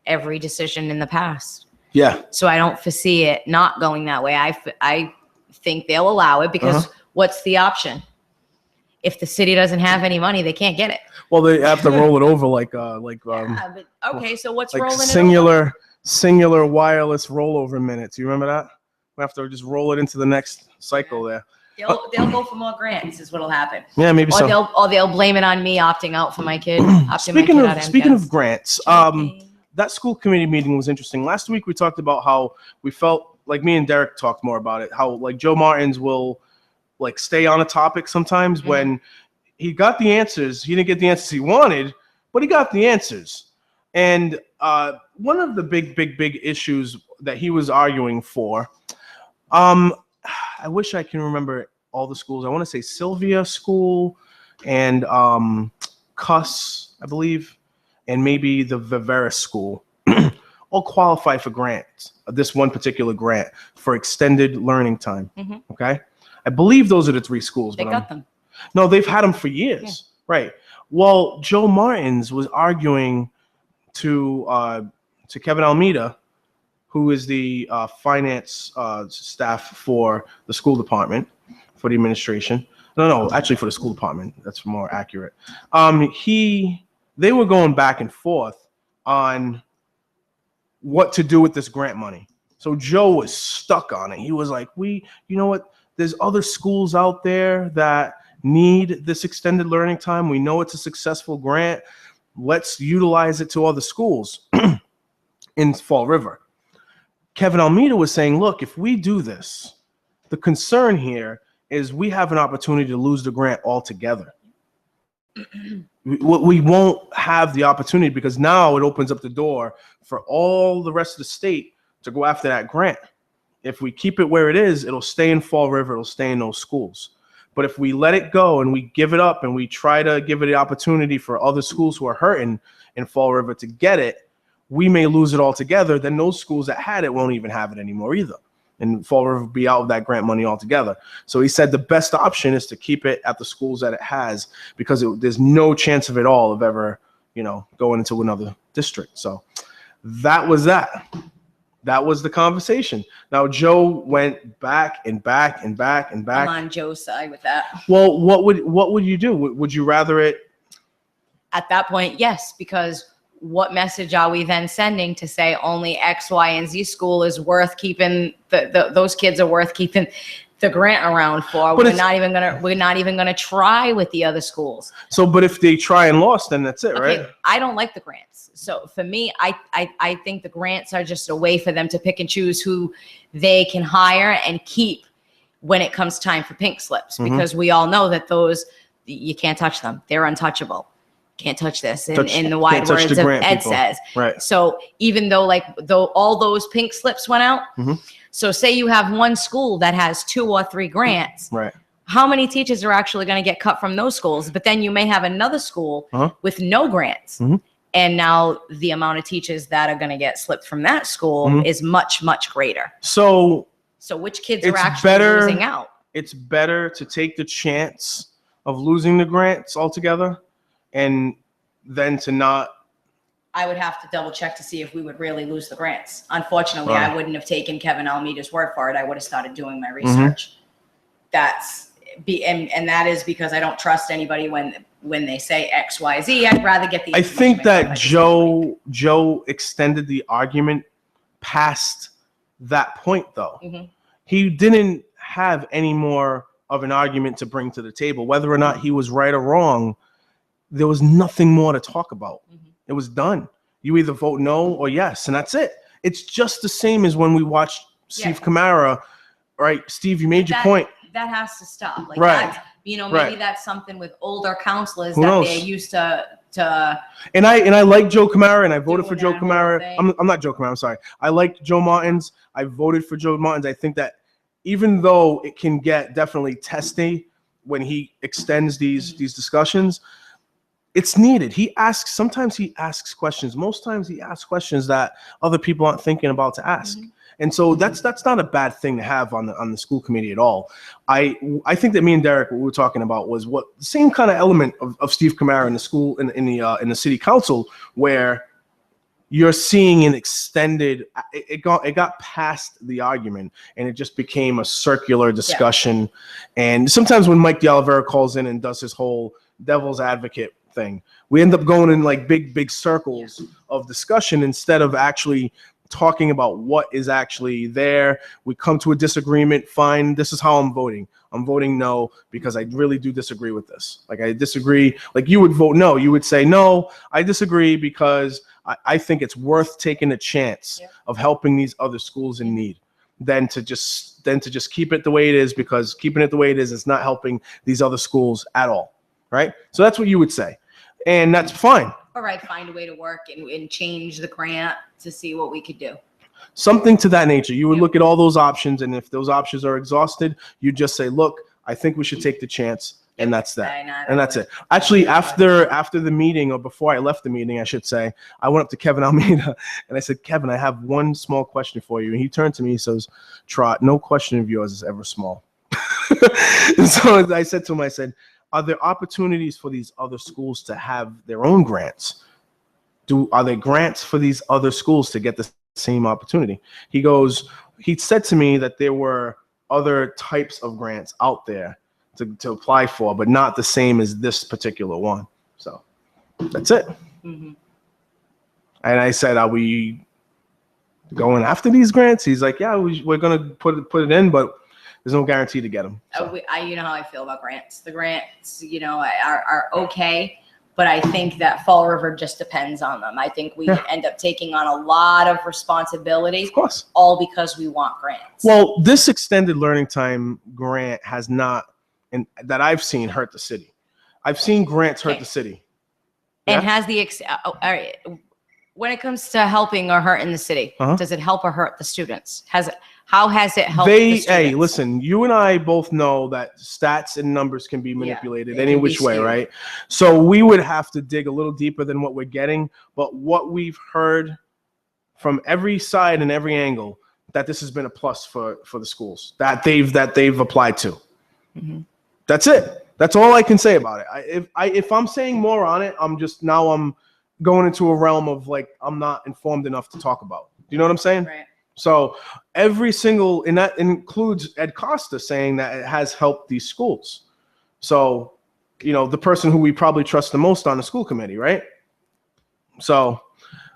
every decision in the past. Yeah. So I don't foresee it not going that way. I think they'll allow it because what's the option? If the city doesn't have any money, they can't get it. Well, they have to roll it over okay, so what's like rolling it over? singular wireless rollover minutes. You remember that? We have to just roll it into the next cycle there. They'll go for more grants is what'll happen. Yeah, maybe or so. They'll blame it on me opting out for my kid. Speaking of grants, that school committee meeting was interesting. Last week we talked about how we felt like, me and Derek talked more about it, how like Joe Martins will like stay on a topic sometimes when he got the answers. He didn't get the answers he wanted, but he got the answers. And one of the big issues that he was arguing for, I wish I can remember all the schools. I want to say Sylvia School and Cuss, I believe, and maybe the Viveris School all qualify for grants. This one particular grant for extended learning time. Okay, I believe those are the three schools. They got them. No, they've had them for years. Yeah. Right. Well, Joe Martins was arguing to Kevin Almeida, who is the finance staff for the school department, for the administration. No, actually for the school department. That's more accurate. They were going back and forth on what to do with this grant money. So Joe was stuck on it. He was like, you know what? There's other schools out there that need this extended learning time. We know it's a successful grant. Let's utilize it to other schools in Fall River. Kevin Almeida was saying, look, if we do this, the concern here is we have an opportunity to lose the grant altogether. We won't have the opportunity because now it opens up the door for all the rest of the state to go after that grant. If we keep it where it is, it'll stay in Fall River, it'll stay in those schools. But if we let it go and we give it up and we try to give it the opportunity for other schools who are hurting in Fall River to get it, we may lose it altogether. Then those schools that had it won't even have it anymore either. And Fall River will be out of that grant money altogether. So he said the best option is to keep it at the schools that it has because there's no chance of it all of ever, going into another district. So that was that. That was the conversation. Now, Joe went back and back and back and back. I'm on Joe's side with that. Well, what would you do? Would you rather it? At that point, yes, because what message are we then sending to say only X, Y, and Z school is worth keeping those kids are worth keeping the grant around for? We're not even gonna try with the other schools. So, but if they try and lost, then that's it, Okay, right? I don't like the grants. So for me, I think the grants are just a way for them to pick and choose who they can hire and keep when it comes time for pink slips, because we all know that those, you can't touch them. They're untouchable. Can't touch this in the wide words of Ed says. Right. So even though all those pink slips went out, so say you have one school that has 2 or 3 grants, right? How many teachers are actually going to get cut from those schools? But then you may have another school with no grants. And now the amount of teachers that are going to get slipped from that school is much, much greater. So which kids are actually losing out? It's better to take the chance of losing the grants altogether and then to not. I would have to double check to see if we would really lose the grants. Unfortunately, I wouldn't have taken Kevin Almeida's word for it. I would have started doing my research. And that is because I don't trust anybody when they say X, Y, Z. I'd rather get the. I think that Joe extended the argument past that point, though. He didn't have any more of an argument to bring to the table, whether or not he was right or wrong. There was nothing more to talk about. It was done. You either vote no or yes, and that's it. It's just the same as when we watched Steve Kamara, right? Steve, you made your point. That has to stop. Like right. Maybe that's something with older counselors that they're used to. And I like Joe Kamara, and I voted for Joe Kamara. I'm not Joe Kamara. I'm sorry. I like Joe Martins. I voted for Joe Martins. I think that even though it can get definitely testy when he extends these discussions, it's needed. Sometimes he asks questions. Most times he asks questions that other people aren't thinking about to ask. And so that's not a bad thing to have on the school committee at all. I think that me and Derek, what we were talking about was the same kind of element of Steve Kamara in the school in the city council, where you're seeing an extended. It got past the argument and it just became a circular discussion. And sometimes when Mike DeOliveira calls in and does his whole devil's advocate thing, we end up going in like big circles of discussion instead of actually talking about what is actually there. We come to a disagreement. Fine. This is how I'm voting. I'm voting no because I really do disagree with this. Like I disagree. Like you would vote no. You would say no. I disagree because I think it's worth taking a chance of helping these other schools in need than to just keep it the way it is, because keeping it the way it is not helping these other schools at all. Right. So that's what you would say. And that's fine. Or I'd find a way to work and change the grant to see what we could do. Something to that nature. You would look at all those options, and if those options are exhausted, you just say, look, I think we should take the chance, and that's that. And that's it. Actually, after the meeting, or before I left the meeting, I should say, I went up to Kevin Almeida, and I said, Kevin, I have one small question for you. And he turned to me, he says, Trot, no question of yours is ever small. And so I said to him, I said, are there opportunities for these other schools to have their own grants? Are there grants for these other schools to get the same opportunity? He said to me that there were other types of grants out there to apply for, but not the same as this particular one. So that's it. And I said, going after these grants? He's like, yeah, we're going to put it in, but there's no guarantee to get them. So. You know how I feel about grants. The grants, you know, are okay, but I think that Fall River just depends on them. I think we end up taking on a lot of responsibility, Of course, all because we want grants. Well, this extended learning time grant has not, and that I've seen, hurt the city. I've seen grants hurt the city. And has when it comes to helping or hurting the city, does it help or hurt the students? How has it helped the students? Hey, listen, you and I both know that stats and numbers can be manipulated any which way, right? So we would have to dig a little deeper than what we're getting. But what we've heard from every side and every angle, that this has been a plus for the schools that they've applied to. Mm-hmm. That's it. That's all I can say about it. If I'm saying more on it, I'm going into a realm of like I'm not informed enough to talk about. Do you know what I'm saying? Right. So every single, and that includes Ed Costa saying that it has helped these schools. So, you know, the person who we probably trust the most on the school committee, right? So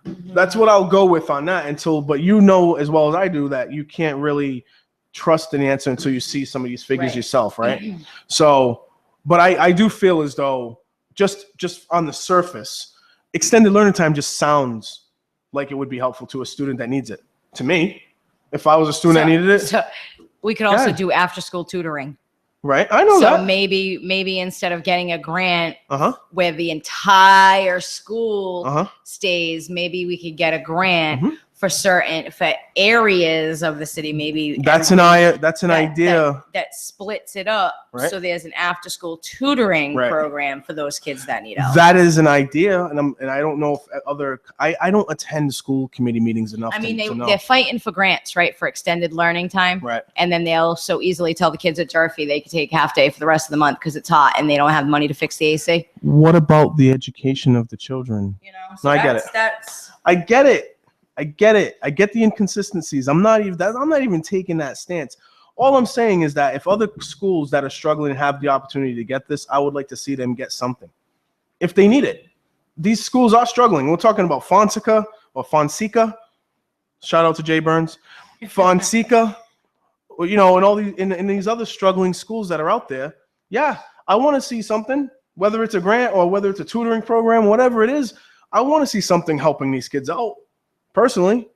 that's what I'll go with on that but you know as well as I do that you can't really trust an answer until you see some of these figures yourself, right? So, but I do feel as though just on the surface, extended learning time just sounds like it would be helpful to a student that needs it. To me, if I was a student that needed it. So we could also do after school tutoring. Right. I know that. So maybe instead of getting a grant where the entire school stays, maybe we could get a grant for areas of the city. Maybe that's an idea that splits it up. Right. So there's an after school tutoring program for those kids that need help. That is an idea. And I don't know if I don't attend school committee meetings enough. I mean, they're fighting for grants, right? For extended learning time. Right. And then they'll so easily tell the kids at Durfee they can take half day for the rest of the month because it's hot and they don't have money to fix the AC. What about the education of the children? You know, so I get it. I get it. I get the inconsistencies. I'm not even taking that stance. All I'm saying is that if other schools that are struggling have the opportunity to get this, I would like to see them get something if they need it. These schools are struggling. We're talking about Fonseca. Shout out to Jay Burns. Fonseca, you know, and all these in these other struggling schools that are out there. Yeah, I want to see something, whether it's a grant or whether it's a tutoring program, whatever it is. I want to see something helping these kids out. Personally,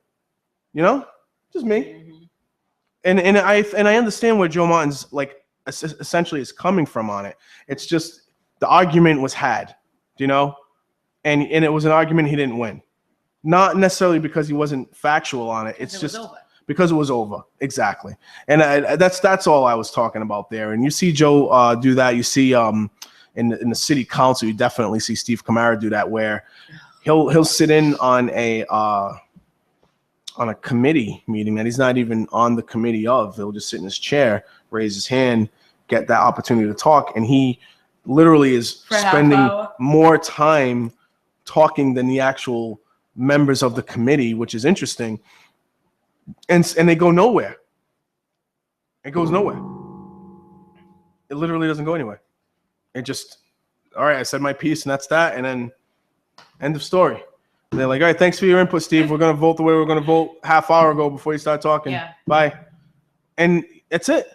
you know, just me. And I understand where Joe Martin's like essentially is coming from on it. It's just the argument was had, you know, and it was an argument he didn't win. Not necessarily because he wasn't factual on it. It's just because it was over. Exactly. And that's all I was talking about there. And you see Joe do that. You see in the city council, you definitely see Steve Kamara do that, where he'll sit in on a committee meeting that he's not even on the committee of. He'll just sit in his chair, raise his hand, get that opportunity to talk, and he literally is spending more time talking than the actual members of the committee, which is interesting. And they go nowhere. It goes nowhere. It literally doesn't go anywhere. It just, all right, I said my piece and that's that, and then end of story. And they're like, all right, thanks for your input, Steve. We're going to vote the way we're going to vote half hour ago before you start talking. Yeah. Bye. And that's it.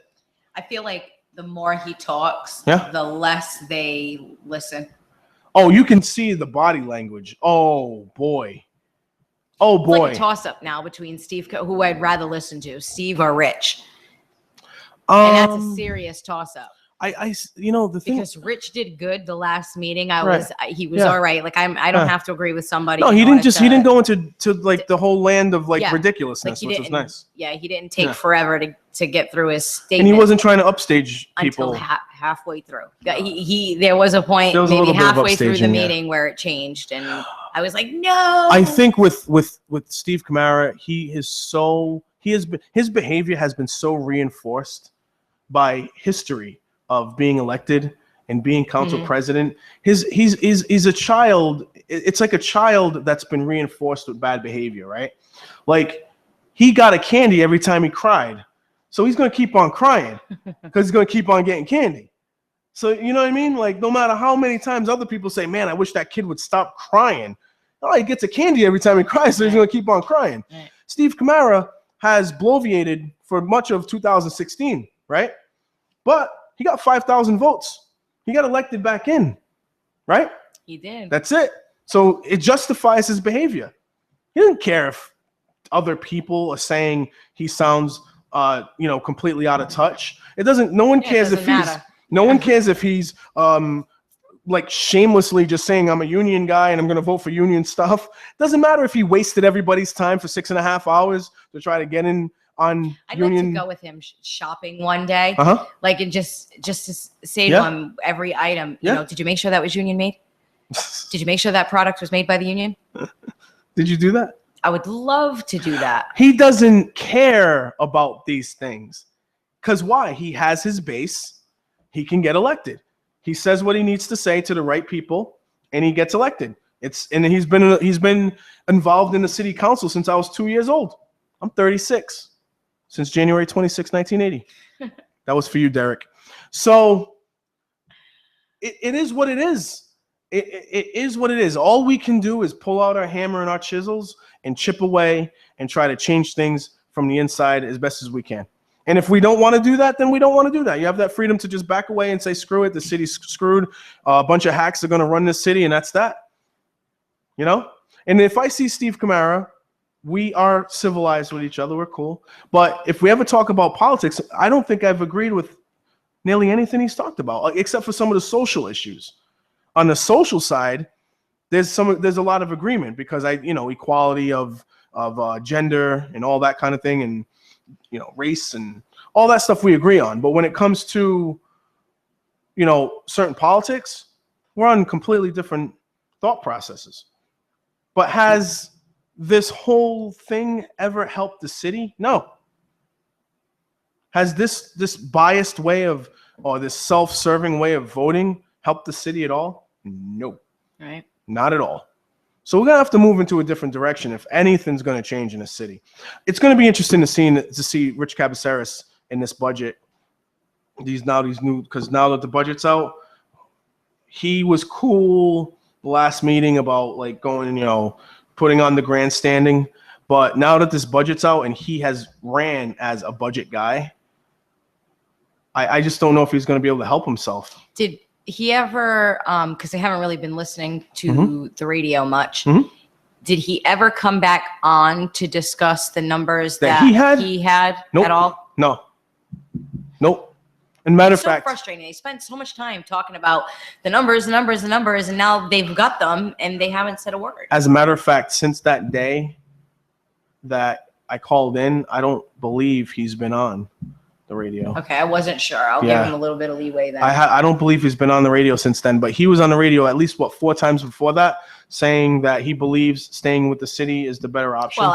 I feel like the more he talks, the less they listen. Oh, you can see the body language. Oh, boy. Oh, boy. It's like a toss-up now between Steve, who I'd rather listen to, Steve or Rich. And that's a serious toss-up. You know, the thing, because Rich did good the last meeting. He was all right. Like I don't have to agree with somebody. No, he didn't go into like the whole land of like ridiculousness, which was nice. Yeah, he didn't take forever to get through his statement. And he wasn't trying to upstage people until halfway through. There was a point maybe halfway through the meeting where it changed, and I was like, no. I think with Steve Kamara, his behavior has been so reinforced by history of being elected and being council president. He's a child. It's like a child that's been reinforced with bad behavior, right? Like he got a candy every time he cried. So he's going to keep on crying because he's going to keep on getting candy. So, you know what I mean? Like no matter how many times other people say, man, I wish that kid would stop crying. Oh, he gets a candy every time he cries. So he's going to keep on crying. Steve Camara has bloviated for much of 2016, right? But he got 5,000 votes. He got elected back in, right? He did. That's it. So it justifies his behavior. He doesn't care if other people are saying he sounds, completely out of touch. It doesn't. No one cares if he's. No one cares if he's like shamelessly just saying I'm a union guy and I'm going to vote for union stuff. Doesn't matter if he wasted everybody's time for 6.5 hours to try to get in on I'd union. like to go with him shopping one day, Uh-huh. like and just to save Yeah. him every item. Yeah. You know, did you make sure that was union made? Did you make sure that product was made by the union? Did you do that? I would love to do that. He doesn't care about these things. Because why? He has his base. He can get elected. He says what he needs to say to the right people, and he gets elected. He's been involved in the city council since I was 2 years old. I'm 36. Since January 26, 1980. That was for you, Derek. So it is what it is. It is what it is. All we can do is pull out our hammer and our chisels and chip away and try to change things from the inside as best as we can. And if we don't want to do that, then we don't want to do that. You have that freedom to just back away and say, screw it, the city's screwed. A bunch of hacks are going to run this city, and that's that. You know? And if I see Steve Camara, we are civilized with each other. We're cool. But if we ever talk about politics, I don't think I've agreed with nearly anything he's talked about, except for some of the social issues. On the social side, there's a lot of agreement because equality of gender and all that kind of thing, and race and all that stuff we agree on. But when it comes to certain politics, we're on completely different thought processes. But has this whole thing ever helped the city? No. Has this biased way of, or this self-serving way of voting helped the city at all? No. Right. Not at all. So we're going to have to move into a different direction if anything's going to change in the city. It's going to be interesting to see Rich Cabaceres in this budget. These new, because now that the budget's out, he was cool last meeting about like going, putting on the grandstanding. But now that this budget's out and he has ran as a budget guy, I just don't know if he's going to be able to help himself. Did he ever, because I haven't really been listening to Mm-hmm. the radio much, Mhm. did he ever come back on to discuss the numbers That that he he had? had Nope. at all? Nope. And matter of It's so fact, frustrating. They spent so much time talking about the numbers, and now they've got them and they haven't said a word. as a matter of fact, since that day that I called in, I don't believe he's been on the radio. Okay, I wasn't sure. I'll Yeah. give him a little bit of leeway then. I don't believe he's been on the radio since then, but he was on the radio at least 4 times before that, saying that he believes staying with the city is the better option. Well,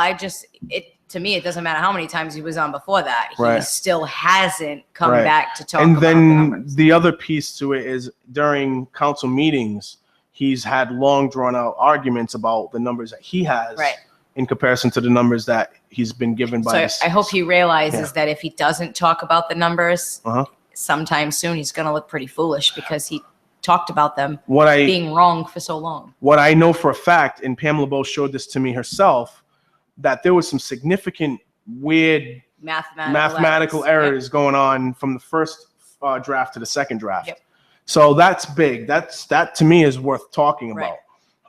to me, it doesn't matter how many times he was on before that. He Right. still hasn't come Right. back to talk And about the then numbers. the other piece to it is during council meetings, he's had long drawn out arguments about the numbers that he has Right. in comparison to the numbers that he's been given by So the I hope he realizes Yeah. that if he doesn't talk about the numbers Uh-huh. sometime soon, he's going to look pretty foolish because he talked about them What I being wrong for so long. What I know for a fact, and Pamela Bowe showed this to me herself, that there was some significant weird mathematical errors going on from the first draft to the second draft. Yep. So that's big. That to me is worth talking Right.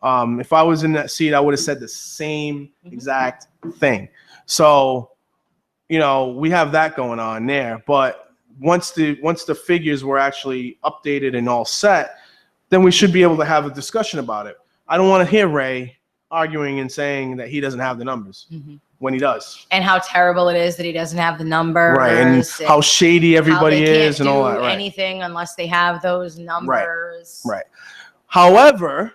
about. If I was in that seat, I would have said the same Mhm. exact thing. So, we have that going on there. But once the figures were actually updated and all set, then we should be able to have a discussion about it. I don't want to hear Ray arguing and saying that he doesn't have the numbers Mhm. when he does. And how terrible it is that he doesn't have the numbers. Right, and how shady everybody how they is can't and all do that. Right. anything unless they have those numbers. Right. However,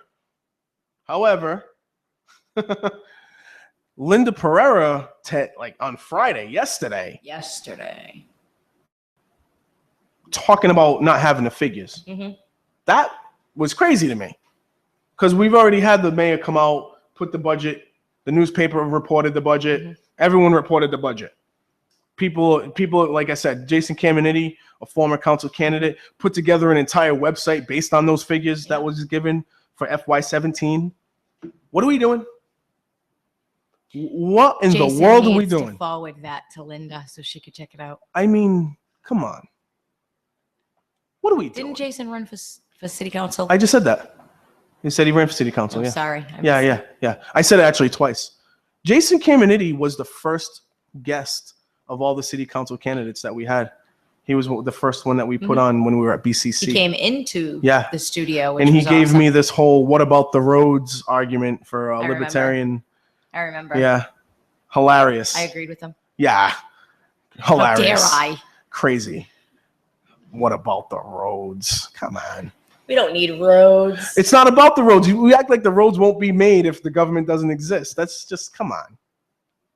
Linda Pereira, on Friday, yesterday, talking about not having the figures. Mhm. That was crazy to me because we've already had the mayor come out, put the budget, the newspaper reported the budget, Mhm. everyone reported the budget. People, like I said, Jason Caminiti, a former council candidate, put together an entire website based on those figures that was given for FY17. What are we doing? What in Jason the world are we needs to doing? forward that to Linda so she could check it out. I mean, come on. What are we doing? Didn't Jason run for city council? I just said that. He said he ran for city council. I'm Yeah. sorry. Yeah. I said it actually twice. Jason Caminiti was the first guest of all the city council candidates that we had. He was the first one that we put on when we were at BCC. He came into the studio, which and he was gave awesome. me this whole "what about the roads" argument for remember. libertarian. I remember. Yeah, hilarious. I agreed with him. Yeah, hilarious. How dare I? Crazy. What about the roads? Come on. We don't need roads. It's not about the roads. We act like the roads won't be made if the government doesn't exist. That's just, come on.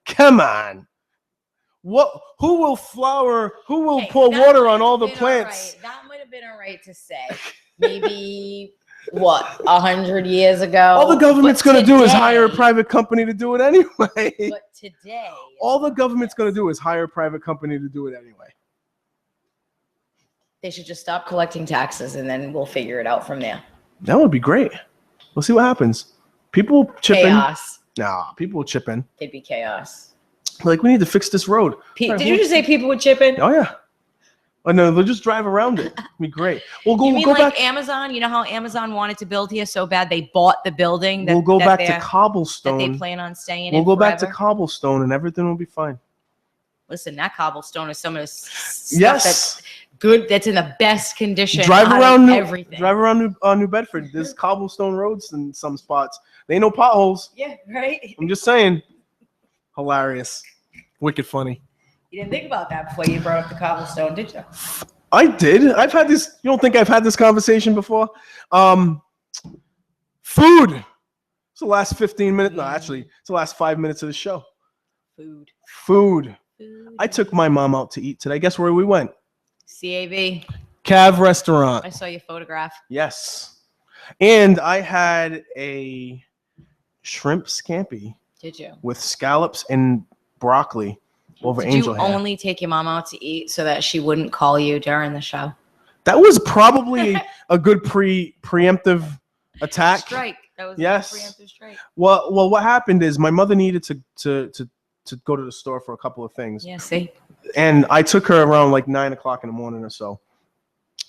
Come on. What? Who will flower? Who will pour water on all the plants? Right. That might have been all right to say. Maybe, 100 years ago? All the government's going to do is hire a private company to do it anyway. But today. All the government's going to do is hire a private company to do it anyway. They should just stop collecting taxes and then we'll figure it out from there. That would be great. We'll see what happens. People chip Chaos. in. Nah, people will chip in. It'd be chaos. Like, we need to fix this road. Did you just say people would chip in? Oh, yeah. Oh, no, they'll just drive around it. It'd be great. We'll go, You mean we'll go like back. Amazon? You know how Amazon wanted to build here so bad they bought the building? We'll go back to that cobblestone. they plan on staying in We'll go back to forever? cobblestone and everything will be fine. Listen, that cobblestone is some of the stuff Yes. that's good, that's in the best condition. Drive out around of everything. New Bedford. There's cobblestone roads in some spots. They ain't no potholes. Yeah, right? I'm just saying. Hilarious. Wicked funny. You didn't think about that before you brought up the cobblestone, did you? I did. I've had this. You don't think I've had this conversation before? Food. It's the last 15 minutes. No, actually, it's the last 5 minutes of the show. Food. I took my mom out to eat today. Guess where we went? CAV. Cav Restaurant. I saw your photograph. Yes. And I had a shrimp scampi. Did you? With scallops and broccoli over angel Did you hair. only take your mom out to eat so that she wouldn't call you during the show? That was probably a good preemptive attack. Strike. That was Yes. a preemptive strike. Well, what happened is my mother needed to go to the store for a couple of things. Yeah, see? And I took her around like 9 o'clock in the morning or so.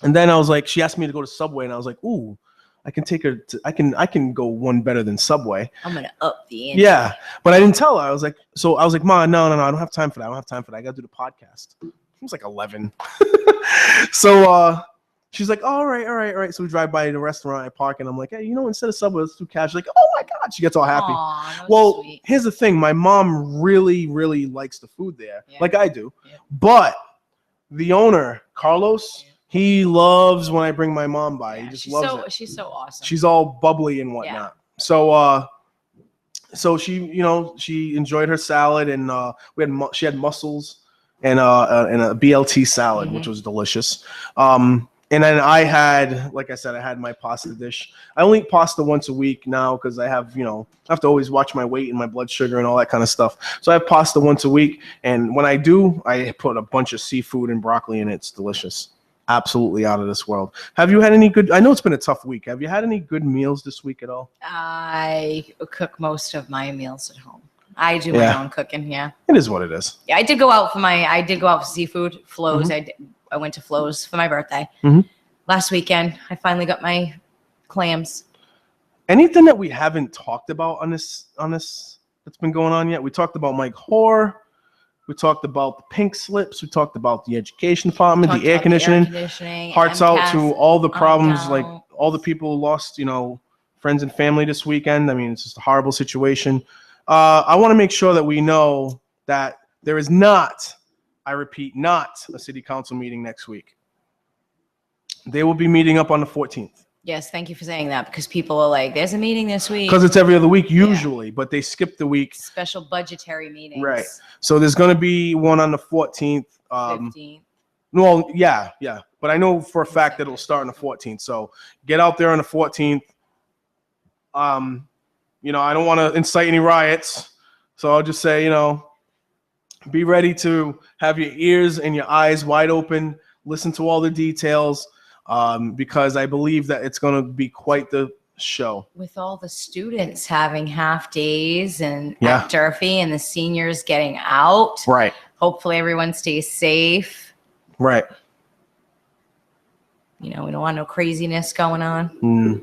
And then I was like, she asked me to go to Subway, and I was like, ooh, I can take her to, I can go one better than Subway. I'm gonna up the ante. Yeah, but I didn't tell her. I was like, Ma, no, I don't have time for that. I got to do the podcast. It was like 11. So she's like, all right. So we drive by the restaurant, I park, and I'm like, hey, instead of Subway, let's do cash. She's like, oh my God. She gets all happy. Aw, that was Well, sweet. here's the thing. My mom really, really likes the food there, Yeah. like I do. Yeah. But the owner, Carlos, he loves when I bring my mom by. Yeah, He just loves it. She's so awesome. She's all bubbly and whatnot. So she, she enjoyed her salad, and she had mussels and a BLT salad, which was delicious. And then I had, like I said, I had my pasta dish. I only eat pasta once a week now because I have, I have to always watch my weight and my blood sugar and all that kind of stuff. So I have pasta once a week, and when I do, I put a bunch of seafood and broccoli in it. It's delicious. Absolutely out of this world. Have you had any good? I know it's been a tough week. Have you had any good meals this week at all? I cook most of my meals at home. I do my own cooking. Yeah. It is what it is. Yeah, I did go out for seafood. Flo's. I went to Flo's for my birthday. Last weekend, I finally got my clams. Anything that we haven't talked about on this that's been going on yet? We talked about Mike Hoare. We talked about the pink slips. We talked about the education department, the air conditioning. Hearts out to all the problems, like all the people who lost, friends and family this weekend. I mean, it's just a horrible situation. I want to make sure that we know that there is not, I repeat, not a city council meeting next week. They will be meeting up on the 14th. Yes, thank you for saying that, because people are like, there's a meeting this week. Because it's every other week usually, but they skipped the week. Special budgetary meetings. Right. So there's going to be one on the 14th. 15th. Well, yeah. But I know for a fact that it'll start on the 14th. So get out there on the 14th. I don't want to incite any riots. So I'll just say, be ready to have your ears and your eyes wide open, listen to all the details, because I believe that it's going to be quite the show. With all the students having half days and Yeah. at Durfee and the seniors getting out, Right. hopefully everyone stays safe. Right. You know, we don't want no craziness going on.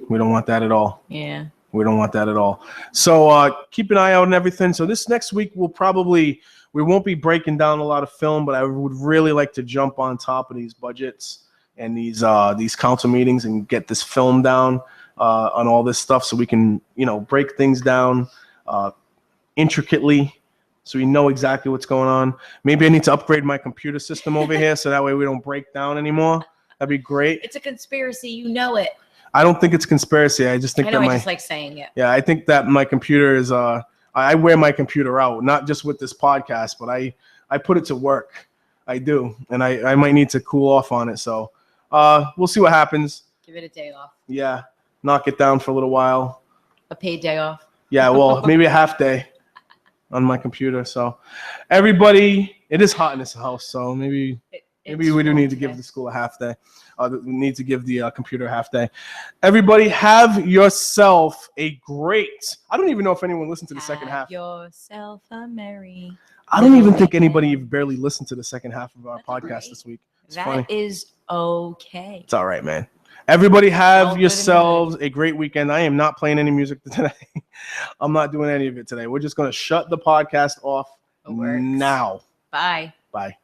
We don't want that at all. Yeah. We don't want that at all. So keep an eye out on everything. So this next week we won't be breaking down a lot of film, but I would really like to jump on top of these budgets and these council meetings and get this film down on all this stuff so we can, break things down intricately so we know exactly what's going on. Maybe I need to upgrade my computer system over here so that way we don't break down anymore. That'd be great. It's a conspiracy. You know it. I don't think it's conspiracy. I just think I know. that I just like saying it. I think that my computer is I wear my computer out, not just with this podcast, but I put it to work. I do. And I might need to cool off on it. So we'll see what happens. Give it a day off. Yeah. Knock it down for a little while. A paid day off. Yeah, well, maybe a half day on my computer. So everybody, it is hot in this house. So maybe we do need to give the school a half day. We need to give the computer a half day. Everybody, have yourself a great. I don't even know if anyone listened to the second half. Yourself a merry. I don't even think anybody barely listened to the second half of our That's podcast right. this week. It's That funny. is okay. It's all right, man. Everybody, All have good in yourselves a great weekend. I am not playing any music today. I'm not doing any of it today. We're just going to shut the podcast off It works. now. Bye. Bye.